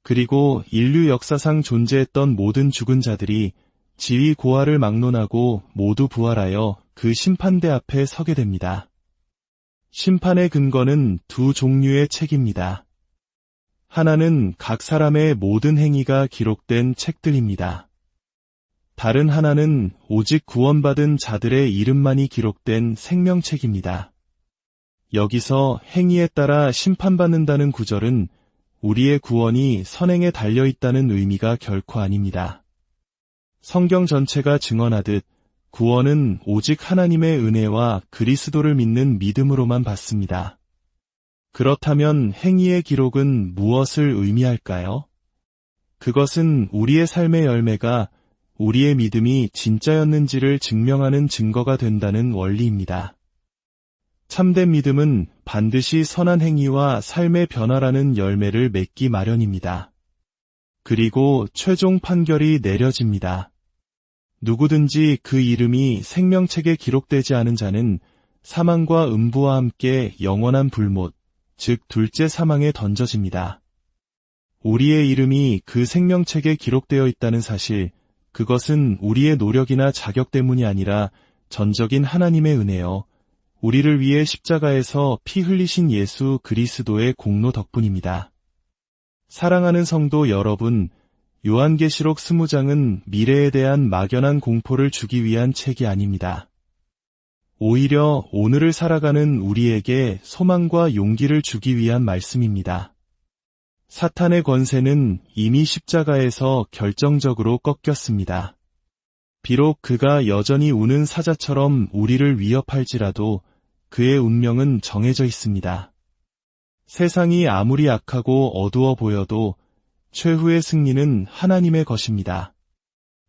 그리고 인류 역사상 존재했던 모든 죽은 자들이 지위 고하를 막론하고 모두 부활하여 그 심판대 앞에 서게 됩니다. 심판의 근거는 두 종류의 책입니다. 하나는 각 사람의 모든 행위가 기록된 책들입니다. 다른 하나는 오직 구원받은 자들의 이름만이 기록된 생명책입니다. 여기서 행위에 따라 심판받는다는 구절은 우리의 구원이 선행에 달려있다는 의미가 결코 아닙니다. 성경 전체가 증언하듯 구원은 오직 하나님의 은혜와 그리스도를 믿는 믿음으로만 받습니다. 그렇다면 행위의 기록은 무엇을 의미할까요? 그것은 우리의 삶의 열매가 우리의 믿음이 진짜였는지를 증명하는 증거가 된다는 원리입니다. 참된 믿음은 반드시 선한 행위와 삶의 변화라는 열매를 맺기 마련입니다. 그리고 최종 판결이 내려집니다. 누구든지 그 이름이 생명책에 기록되지 않은 자는 사망과 음부와 함께 영원한 불못, 즉 둘째 사망에 던져집니다. 우리의 이름이 그 생명책에 기록되어 있다는 사실, 그것은 우리의 노력이나 자격 때문이 아니라 전적인 하나님의 은혜요, 우리를 위해 십자가에서 피 흘리신 예수 그리스도의 공로 덕분입니다. 사랑하는 성도 여러분, 요한계시록 20장은 미래에 대한 막연한 공포를 주기 위한 책이 아닙니다. 오히려 오늘을 살아가는 우리에게 소망과 용기를 주기 위한 말씀입니다. 사탄의 권세는 이미 십자가에서 결정적으로 꺾였습니다. 비록 그가 여전히 우는 사자처럼 우리를 위협할지라도 그의 운명은 정해져 있습니다. 세상이 아무리 악하고 어두워 보여도 최후의 승리는 하나님의 것입니다.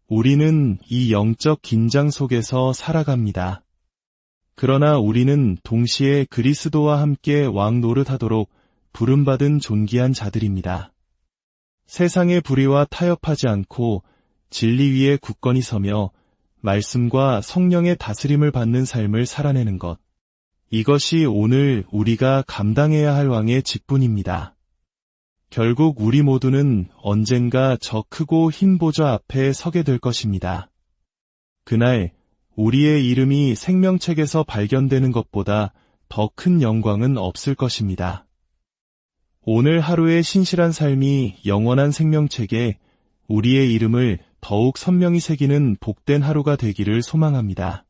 우리는 이 영적 긴장 속에서 살아갑니다. 그러나 우리는 동시에 그리스도와 함께 왕 노릇하도록 부름받은 존귀한 자들입니다. 세상의 불의와 타협하지 않고 진리 위에 굳건히 서며 말씀과 성령의 다스림을 받는 삶을 살아내는 것. 이것이 오늘 우리가 감당해야 할 왕의 직분입니다. 결국 우리 모두는 언젠가 저 크고 흰 보좌 앞에 서게 될 것입니다. 그날 우리의 이름이 생명책에서 발견되는 것보다 더 큰 영광은 없을 것입니다. 오늘 하루의 신실한 삶이 영원한 생명책에 우리의 이름을 더욱 선명히 새기는 복된 하루가 되기를 소망합니다.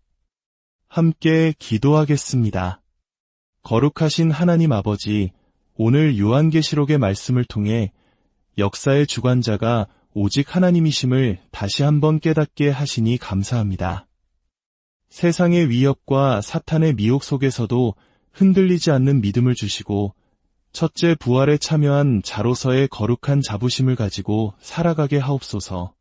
함께 기도하겠습니다. 거룩하신 하나님 아버지, 오늘 요한계시록의 말씀을 통해 역사의 주관자가 오직 하나님이심을 다시 한번 깨닫게 하시니 감사합니다. 세상의 위협과 사탄의 미혹 속에서도 흔들리지 않는 믿음을 주시고 첫째 부활에 참여한 자로서의 거룩한 자부심을 가지고 살아가게 하옵소서.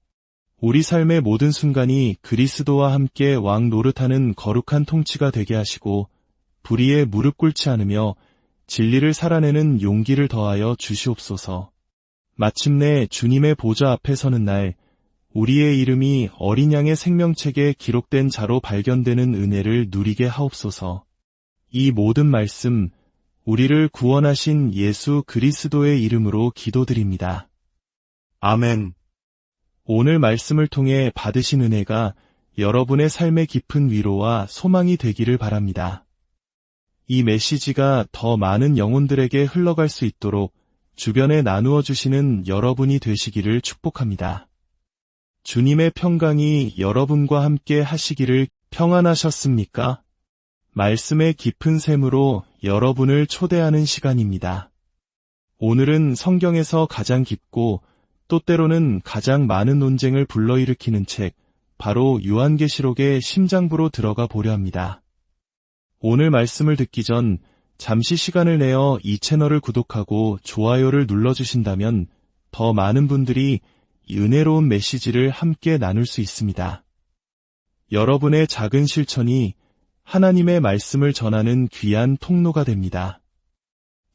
우리 삶의 모든 순간이 그리스도와 함께 왕 노릇하는 거룩한 통치가 되게 하시고 불의에 무릎 꿇지 않으며 진리를 살아내는 용기를 더하여 주시옵소서. 마침내 주님의 보좌 앞에 서는 날 우리의 이름이 어린 양의 생명책에 기록된 자로 발견되는 은혜를 누리게 하옵소서. 이 모든 말씀 우리를 구원하신 예수 그리스도의 이름으로 기도드립니다. 아멘. 오늘 말씀을 통해 받으신 은혜가 여러분의 삶의 깊은 위로와 소망이 되기를 바랍니다. 이 메시지가 더 많은 영혼들에게 흘러갈 수 있도록 주변에 나누어 주시는 여러분이 되시기를 축복합니다. 주님의 평강이 여러분과 함께 하시기를. 평안하셨습니까? 말씀의 깊은 샘으로 여러분을 초대하는 시간입니다. 오늘은 성경에서 가장 깊고 또 때로는 가장 많은 논쟁을 불러일으키는 책, 바로 요한계시록의 심장부로 들어가 보려 합니다. 오늘 말씀을 듣기 전 잠시 시간을 내어 이 채널을 구독하고 좋아요를 눌러주신다면 더 많은 분들이 이 은혜로운 메시지를 함께 나눌 수 있습니다. 여러분의 작은 실천이 하나님의 말씀을 전하는 귀한 통로가 됩니다.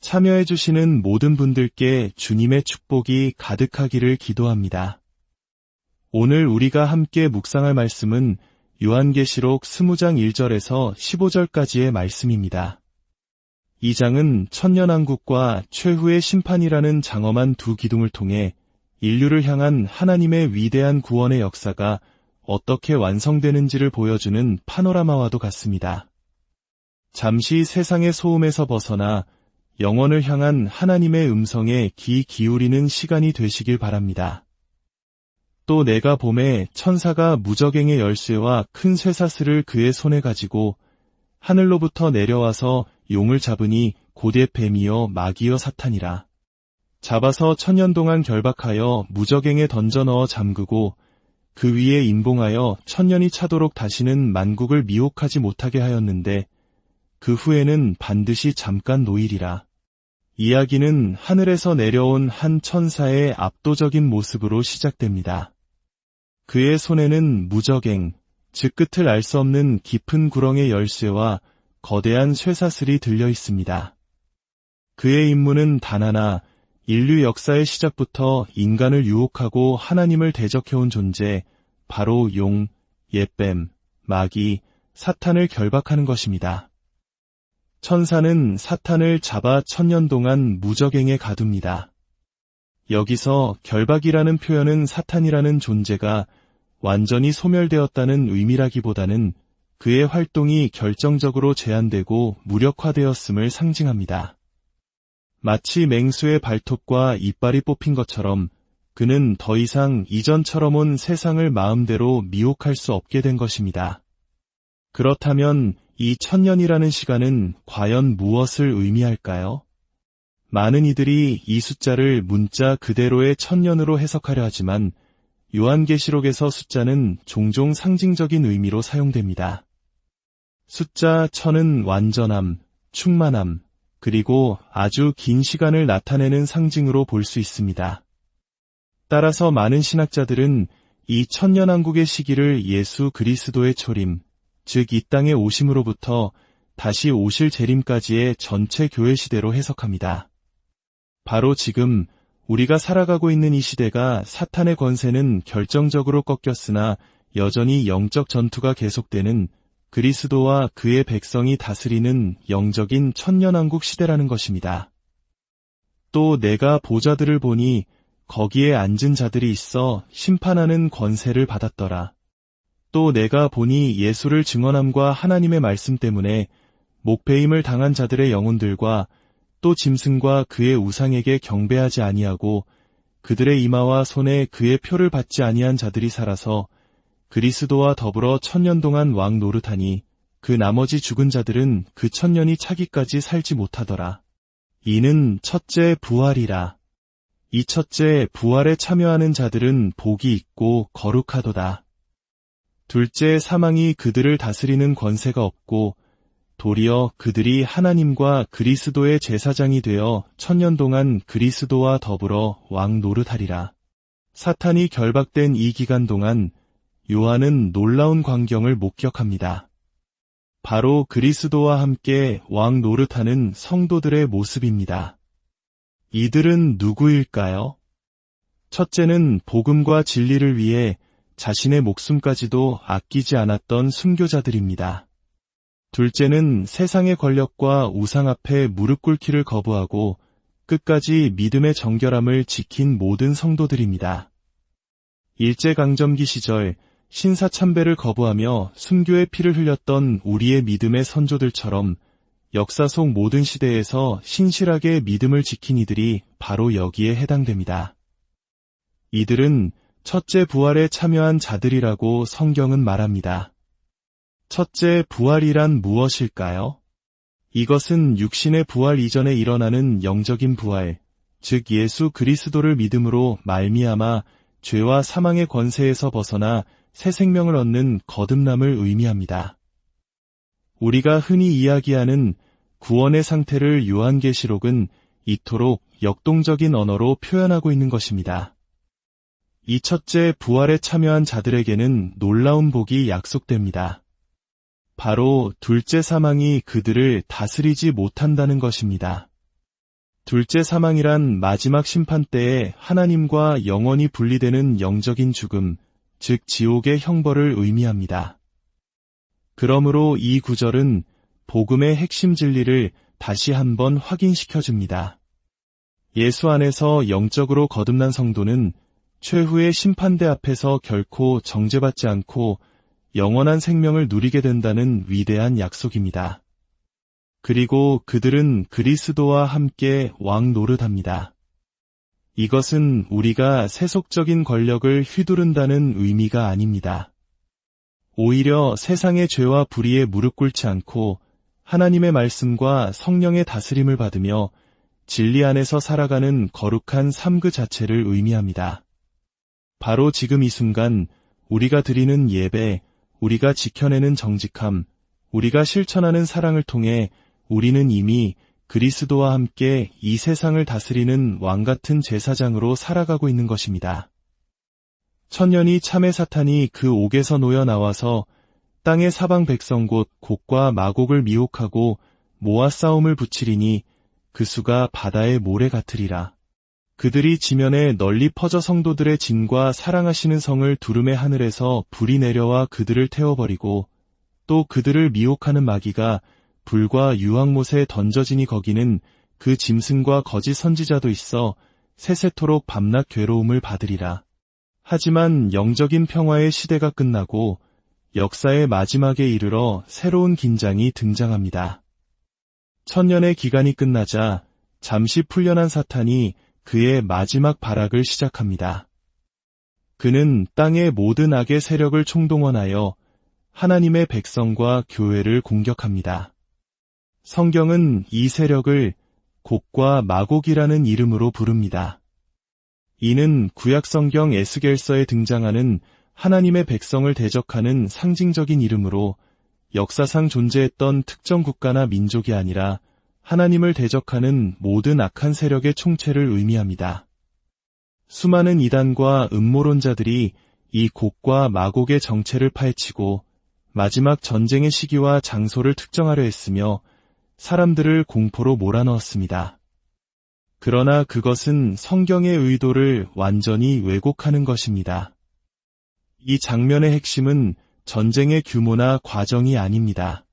참여해주시는 모든 분들께 주님의 축복이 가득하기를 기도합니다. 오늘 우리가 함께 묵상할 말씀은 요한계시록 20장 1절에서 15절까지의 말씀입니다. 이 장은 천년왕국과 최후의 심판이라는 장엄한 두 기둥을 통해 인류를 향한 하나님의 위대한 구원의 역사가 어떻게 완성되는지를 보여주는 파노라마와도 같습니다. 잠시 세상의 소음에서 벗어나 영원을 향한 하나님의 음성에 귀 기울이는 시간이 되시길 바랍니다. 또 내가 봄에 천사가 무저갱의 열쇠와 큰 쇠사슬을 그의 손에 가지고 하늘로부터 내려와서 용을 잡으니 곧의 뱀이여 마귀여 사탄이라. 잡아서 천년 동안 결박하여 무저갱에 던져 넣어 잠그고 그 위에 임봉하여 천년이 차도록 다시는 만국을 미혹하지 못하게 하였는데 그 후에는 반드시 잠깐 노일이라. 이야기는 하늘에서 내려온 한 천사의 압도적인 모습으로 시작됩니다. 그의 손에는 무적행, 즉 끝을 알 수 없는 깊은 구렁의 열쇠와 거대한 쇠사슬이 들려 있습니다. 그의 임무는 단 하나, 인류 역사의 시작부터 인간을 유혹하고 하나님을 대적해온 존재, 바로 용, 옅뱀, 마귀, 사탄을 결박하는 것입니다. 천사는 사탄을 잡아 1000년 동안 무적행에 가둡니다. 여기서 결박이라는 표현은 사탄이라는 존재가 완전히 소멸되었다는 의미라기보다는 그의 활동이 결정적으로 제한되고 무력화되었음을 상징합니다. 마치 맹수의 발톱과 이빨이 뽑힌 것처럼 그는 더 이상 이전처럼 온 세상을 마음대로 미혹할 수 없게 된 것입니다. 그렇다면 이 1000년이라는 시간은 과연 무엇을 의미할까요? 많은 이들이 이 숫자를 문자 그대로의 1000년으로 해석하려 하지만 요한계시록에서 숫자는 종종 상징적인 의미로 사용됩니다. 숫자 1000은 완전함, 충만함, 그리고 아주 긴 시간을 나타내는 상징으로 볼 수 있습니다. 따라서 많은 신학자들은 이 천년왕국의 시기를 예수 그리스도의 초림, 즉 이 땅에 오심으로부터 다시 오실 재림까지의 전체 교회 시대로 해석합니다. 바로 지금 우리가 살아가고 있는 이 시대가 사탄의 권세는 결정적으로 꺾였으나 여전히 영적 전투가 계속되는 그리스도와 그의 백성이 다스리는 영적인 천년왕국 시대라는 것입니다. 또 내가 보좌들을 보니 거기에 앉은 자들이 있어 심판하는 권세를 받았더라. 또 내가 보니 예수를 증언함과 하나님의 말씀 때문에 목배임을 당한 자들의 영혼들과 또 짐승과 그의 우상에게 경배하지 아니하고 그들의 이마와 손에 그의 표를 받지 아니한 자들이 살아서 그리스도와 더불어 1000년 동안 왕 노릇하니 그 나머지 죽은 자들은 그 1000년이 차기까지 살지 못하더라. 이는 첫째 부활이라. 이 첫째 부활에 참여하는 자들은 복이 있고 거룩하도다. 둘째 사망이 그들을 다스리는 권세가 없고 도리어 그들이 하나님과 그리스도의 제사장이 되어 1000년 동안 그리스도와 더불어 왕 노릇하리라. 사탄이 결박된 이 기간 동안 요한은 놀라운 광경을 목격합니다. 바로 그리스도와 함께 왕 노릇하는 성도들의 모습입니다. 이들은 누구일까요? 첫째는 복음과 진리를 위해 자신의 목숨까지도 아끼지 않았던 순교자들입니다. 둘째는 세상의 권력과 우상 앞에 무릎 꿇기를 거부하고 끝까지 믿음의 정결함을 지킨 모든 성도들입니다. 일제강점기 시절 신사참배를 거부하며 순교의 피를 흘렸던 우리의 믿음의 선조들처럼 역사 속 모든 시대에서 신실하게 믿음을 지킨 이들이 바로 여기에 해당됩니다. 이들은 첫째 부활에 참여한 자들이라고 성경은 말합니다. 첫째 부활이란 무엇일까요? 이것은 육신의 부활 이전에 일어나는 영적인 부활, 즉 예수 그리스도를 믿음으로 말미암아 죄와 사망의 권세에서 벗어나 새 생명을 얻는 거듭남을 의미합니다. 우리가 흔히 이야기하는 구원의 상태를 요한계시록은 이토록 역동적인 언어로 표현하고 있는 것입니다. 이 첫째 부활에 참여한 자들에게는 놀라운 복이 약속됩니다. 바로 둘째 사망이 그들을 다스리지 못한다는 것입니다. 둘째 사망이란 마지막 심판 때에 하나님과 영원히 분리되는 영적인 죽음, 즉 지옥의 형벌을 의미합니다. 그러므로 이 구절은 복음의 핵심 진리를 다시 한번 확인시켜줍니다. 예수 안에서 영적으로 거듭난 성도는 최후의 심판대 앞에서 결코 정죄받지 않고 영원한 생명을 누리게 된다는 위대한 약속입니다. 그리고 그들은 그리스도와 함께 왕 노릇합니다. 이것은 우리가 세속적인 권력을 휘두른다는 의미가 아닙니다. 오히려 세상의 죄와 불의에 무릎 꿇지 않고 하나님의 말씀과 성령의 다스림을 받으며 진리 안에서 살아가는 거룩한 삶 그 자체를 의미합니다. 바로 지금 이 순간 우리가 드리는 예배, 우리가 지켜내는 정직함, 우리가 실천하는 사랑을 통해 우리는 이미 그리스도와 함께 이 세상을 다스리는 왕같은 제사장으로 살아가고 있는 것입니다. 천년이 참의 사탄이 그 옥에서 놓여 나와서 땅의 사방 백성 곧 곡과 마곡을 미혹하고 모아 싸움을 붙이리니 그 수가 바다의 모래 같으리라. 그들이 지면에 널리 퍼져 성도들의 진과 사랑하시는 성을 두루매 하늘에서 불이 내려와 그들을 태워버리고 또 그들을 미혹하는 마귀가 불과 유황못에 던져지니 거기는 그 짐승과 거짓 선지자도 있어 세세토록 밤낮 괴로움을 받으리라. 하지만 영적인 평화의 시대가 끝나고 역사의 마지막에 이르러 새로운 긴장이 등장합니다. 천년의 기간이 끝나자 잠시 풀려난 사탄이 그의 마지막 발악을 시작합니다. 그는 땅의 모든 악의 세력을 총동원하여 하나님의 백성과 교회를 공격합니다. 성경은 이 세력을 곡과 마곡이라는 이름으로 부릅니다. 이는 구약성경 에스겔서에 등장하는 하나님의 백성을 대적하는 상징적인 이름으로 역사상 존재했던 특정 국가나 민족이 아니라 하나님을 대적하는 모든 악한 세력의 총체를 의미합니다. 수많은 이단과 음모론자들이 이 곡과 마곡의 정체를 파헤치고 마지막 전쟁의 시기와 장소를 특정하려 했으며 사람들을 공포로 몰아넣었습니다. 그러나 그것은 성경의 의도를 완전히 왜곡하는 것입니다. 이 장면의 핵심은 전쟁의 규모나 과정이 아닙니다.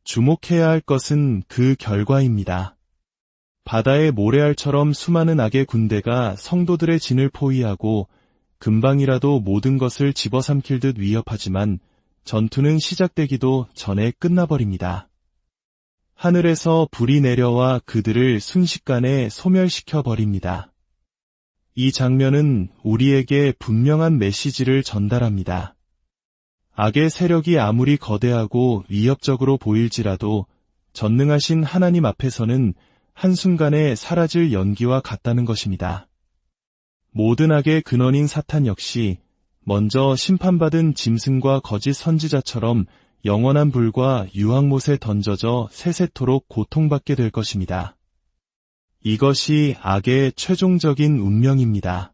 주목해야 할 것은 그 결과입니다. 바다의 모래알처럼 수많은 악의 군대가 성도들의 진을 포위하고 금방이라도 모든 것을 집어삼킬 듯 위협하지만 전투는 시작되기도 전에 끝나버립니다. 하늘에서 불이 내려와 그들을 순식간에 소멸시켜 버립니다. 이 장면은 우리에게 분명한 메시지를 전달합니다. 악의 세력이 아무리 거대하고 위협적으로 보일지라도 전능하신 하나님 앞에서는 한순간에 사라질 연기와 같다는 것입니다. 모든 악의 근원인 사탄 역시 먼저 심판받은 짐승과 거짓 선지자처럼 영원한 불과 유황못에 던져져 세세토록 고통받게 될 것입니다. 이것이 악의 최종적인 운명입니다.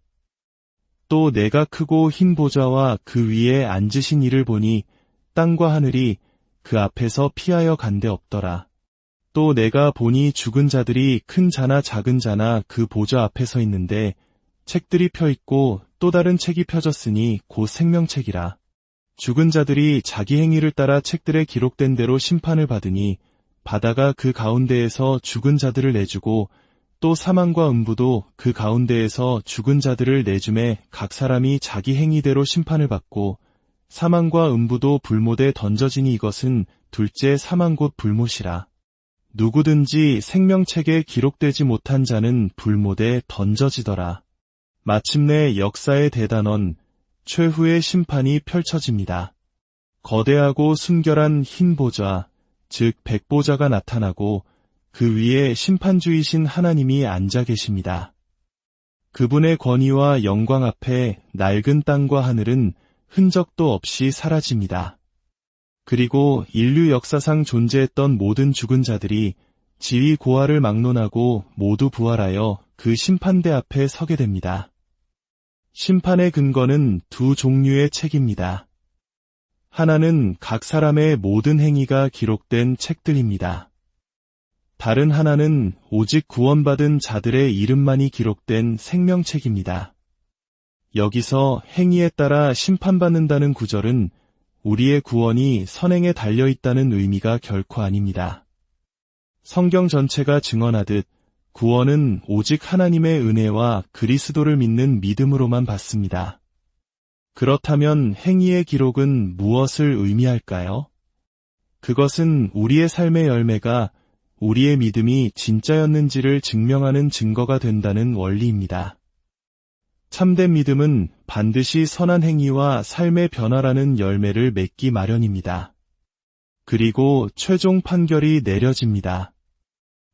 또 내가 크고 흰 보좌와 그 위에 앉으신 이를 보니 땅과 하늘이 그 앞에서 피하여 간데 없더라. 또 내가 보니 죽은 자들이 큰 자나 작은 자나 그 보좌 앞에 서 있는데 책들이 펴 있고 또 다른 책이 펴졌으니 곧 생명책이라. 죽은 자들이 자기 행위를 따라 책들에 기록된 대로 심판을 받으니 바다가 그 가운데에서 죽은 자들을 내주고 또 사망과 음부도 그 가운데에서 죽은 자들을 내주매 각 사람이 자기 행위대로 심판을 받고 사망과 음부도 불못에 던져지니 이것은 둘째 사망 곧 불못이라. 누구든지 생명책에 기록되지 못한 자는 불못에 던져지더라. 마침내 역사의 대단원 최후의 심판이 펼쳐집니다. 거대하고 순결한 흰 보좌, 즉 백보좌가 나타나고 그 위에 심판주이신 하나님이 앉아 계십니다. 그분의 권위와 영광 앞에 낡은 땅과 하늘은 흔적도 없이 사라집니다. 그리고 인류 역사상 존재했던 모든 죽은 자들이 지위 고하를 막론하고 모두 부활하여 그 심판대 앞에 서게 됩니다. 심판의 근거는 두 종류의 책입니다. 하나는 각 사람의 모든 행위가 기록된 책들입니다. 다른 하나는 오직 구원받은 자들의 이름만이 기록된 생명책입니다. 여기서 행위에 따라 심판받는다는 구절은 우리의 구원이 선행에 달려있다는 의미가 결코 아닙니다. 성경 전체가 증언하듯 구원은 오직 하나님의 은혜와 그리스도를 믿는 믿음으로만 받습니다. 그렇다면 행위의 기록은 무엇을 의미할까요? 그것은 우리의 삶의 열매가 우리의 믿음이 진짜였는지를 증명하는 증거가 된다는 원리입니다. 참된 믿음은 반드시 선한 행위와 삶의 변화라는 열매를 맺기 마련입니다. 그리고 최종 판결이 내려집니다.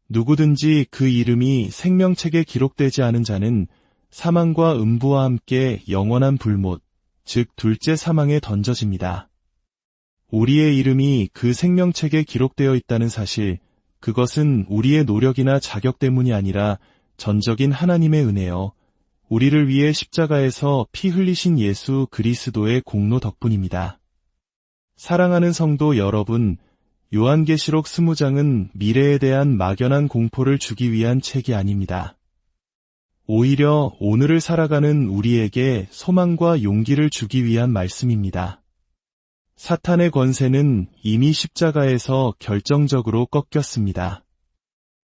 누구든지 그 이름이 생명책에 기록되지 않은 자는 사망과 음부와 함께 영원한 불못, 즉 둘째 사망에 던져집니다. 우리의 이름이 그 생명책에 기록되어 있다는 사실, 그것은 우리의 노력이나 자격 때문이 아니라 전적인 하나님의 은혜요, 우리를 위해 십자가에서 피 흘리신 예수 그리스도의 공로 덕분입니다. 사랑하는 성도 여러분, 요한계시록 20장은 미래에 대한 막연한 공포를 주기 위한 책이 아닙니다. 오히려 오늘을 살아가는 우리에게 소망과 용기를 주기 위한 말씀입니다. 사탄의 권세는 이미 십자가에서 결정적으로 꺾였습니다.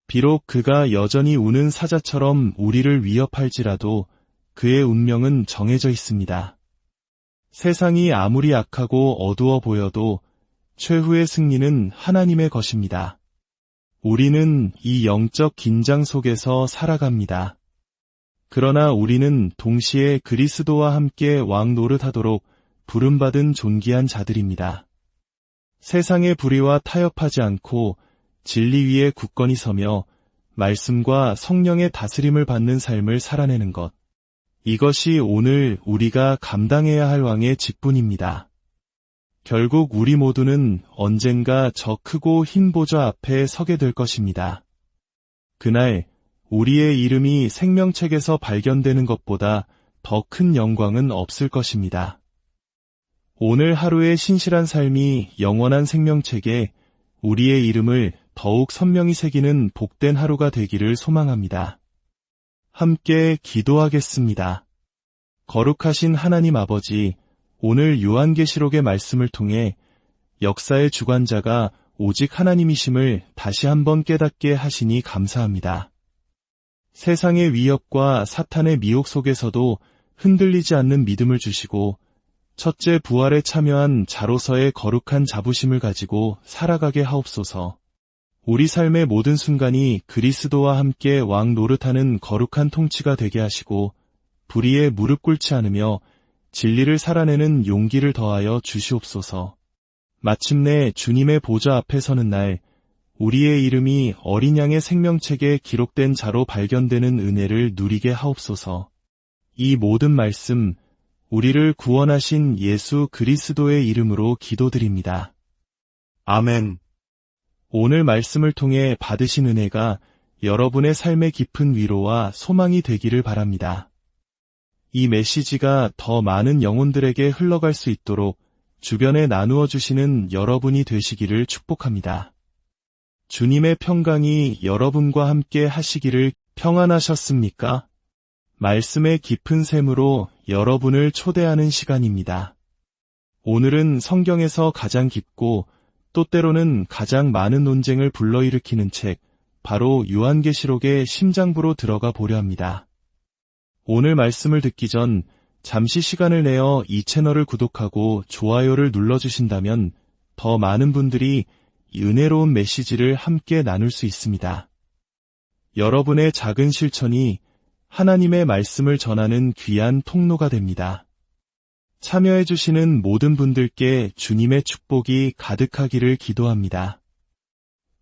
비록 그가 여전히 우는 사자처럼 우리를 위협할지라도 그의 운명은 정해져 있습니다. 세상이 아무리 악하고 어두워 보여도 최후의 승리는 하나님의 것입니다. 우리는 이 영적 긴장 속에서 살아갑니다. 그러나 우리는 동시에 그리스도와 함께 왕 노릇하도록 부름받은 존귀한 자들입니다. 세상의 불의와 타협하지 않고 진리 위에 굳건히 서며 말씀과 성령의 다스림을 받는 삶을 살아내는 것. 이것이 오늘 우리가 감당해야 할 왕의 직분입니다. 결국 우리 모두는 언젠가 저 크고 흰 보좌 앞에 서게 될 것입니다. 그날 우리의 이름이 생명책에서 발견되는 것보다 더 큰 영광은 없을 것입니다. 오늘 하루의 신실한 삶이 영원한 생명책에 우리의 이름을 더욱 선명히 새기는 복된 하루가 되기를 소망합니다. 함께 기도하겠습니다. 거룩하신 하나님 아버지, 오늘 요한계시록의 말씀을 통해 역사의 주관자가 오직 하나님이심을 다시 한번 깨닫게 하시니 감사합니다. 세상의 위협과 사탄의 미혹 속에서도 흔들리지 않는 믿음을 주시고 첫째 부활에 참여한 자로서의 거룩한 자부심을 가지고 살아가게 하옵소서. 우리 삶의 모든 순간이 그리스도와 함께 왕 노릇하는 거룩한 통치가 되게 하시고 불의에 무릎 꿇지 않으며 진리를 살아내는 용기를 더하여 주시옵소서. 마침내 주님의 보좌 앞에 서는 날 우리의 이름이 어린 양의 생명책에 기록된 자로 발견되는 은혜를 누리게 하옵소서. 이 모든 말씀 우리를 구원하신 예수 그리스도의 이름으로 기도드립니다. 아멘. 오늘 말씀을 통해 받으신 은혜가 여러분의 삶의 깊은 위로와 소망이 되기를 바랍니다. 이 메시지가 더 많은 영혼들에게 흘러갈 수 있도록 주변에 나누어 주시는 여러분이 되시기를 축복합니다. 주님의 평강이 여러분과 함께 하시기를. 평안하셨습니까? 말씀의 깊은 샘으로 여러분을 초대하는 시간입니다. 오늘은 성경에서 가장 깊고 또 때로는 가장 많은 논쟁을 불러일으키는 책, 바로 요한계시록의 심장부로 들어가 보려 합니다. 오늘 말씀을 듣기 전 잠시 시간을 내어 이 채널을 구독하고 좋아요를 눌러주신다면 더 많은 분들이 이 은혜로운 메시지를 함께 나눌 수 있습니다. 여러분의 작은 실천이 하나님의 말씀을 전하는 귀한 통로가 됩니다. 참여해주시는 모든 분들께 주님의 축복이 가득하기를 기도합니다.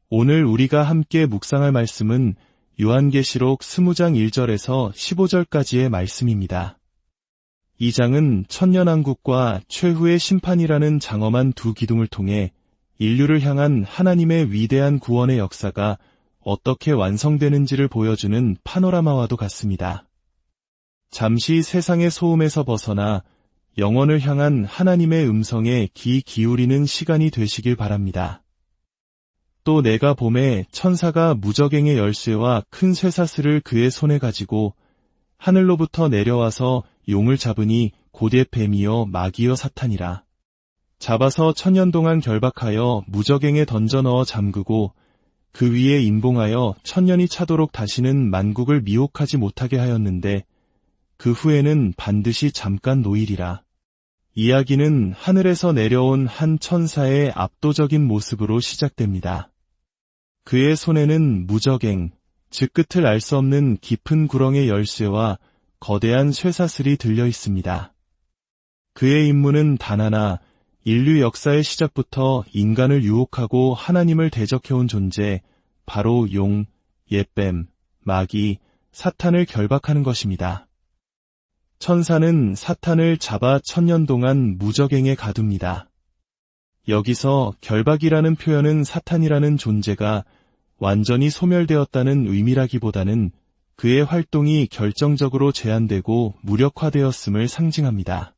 오늘 우리가 함께 묵상할 말씀은 요한계시록 20장 1절에서 15절까지의 말씀입니다. 이 장은 천년왕국과 최후의 심판이라는 장엄한 두 기둥을 통해 인류를 향한 하나님의 위대한 구원의 역사가 어떻게 완성되는지를 보여주는 파노라마와도 같습니다. 잠시 세상의 소음에서 벗어나 영혼을 향한 하나님의 음성에 귀 기울이는 시간이 되시길 바랍니다. 또 내가 봄에 천사가 무저갱의 열쇠와 큰 쇠사슬을 그의 손에 가지고 하늘로부터 내려와서 용을 잡으니 곧의 뱀이요 마귀요 사탄이라. 잡아서 천년 동안 결박하여 무저갱에 던져 넣어 잠그고 그 위에 임봉하여 천년이 차도록 다시는 만국을 미혹하지 못하게 하였는데 그 후에는 반드시 잠깐 노일이라. 이야기는 하늘에서 내려온 한 천사의 압도적인 모습으로 시작됩니다. 그의 손에는 무저갱, 즉 끝을 알 수 없는 깊은 구렁의 열쇠와 거대한 쇠사슬이 들려 있습니다. 그의 임무는 단 하나, 인류 역사의 시작부터 인간을 유혹하고 하나님을 대적해온 존재, 바로 용, 옛뱀, 마귀, 사탄을 결박하는 것입니다. 천사는 사탄을 잡아 천년 동안 무저갱에 가둡니다. 여기서 결박이라는 표현은 사탄이라는 존재가 완전히 소멸되었다는 의미라기보다는 그의 활동이 결정적으로 제한되고 무력화되었음을 상징합니다.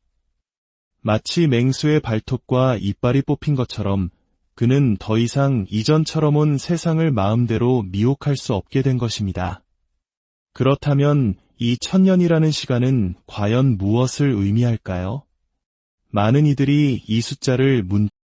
마치 맹수의 발톱과 이빨이 뽑힌 것처럼 그는 더 이상 이전처럼 온 세상을 마음대로 미혹할 수 없게 된 것입니다. 그렇다면 이 1000년이라는 시간은 과연 무엇을 의미할까요? 많은 이들이 이 숫자를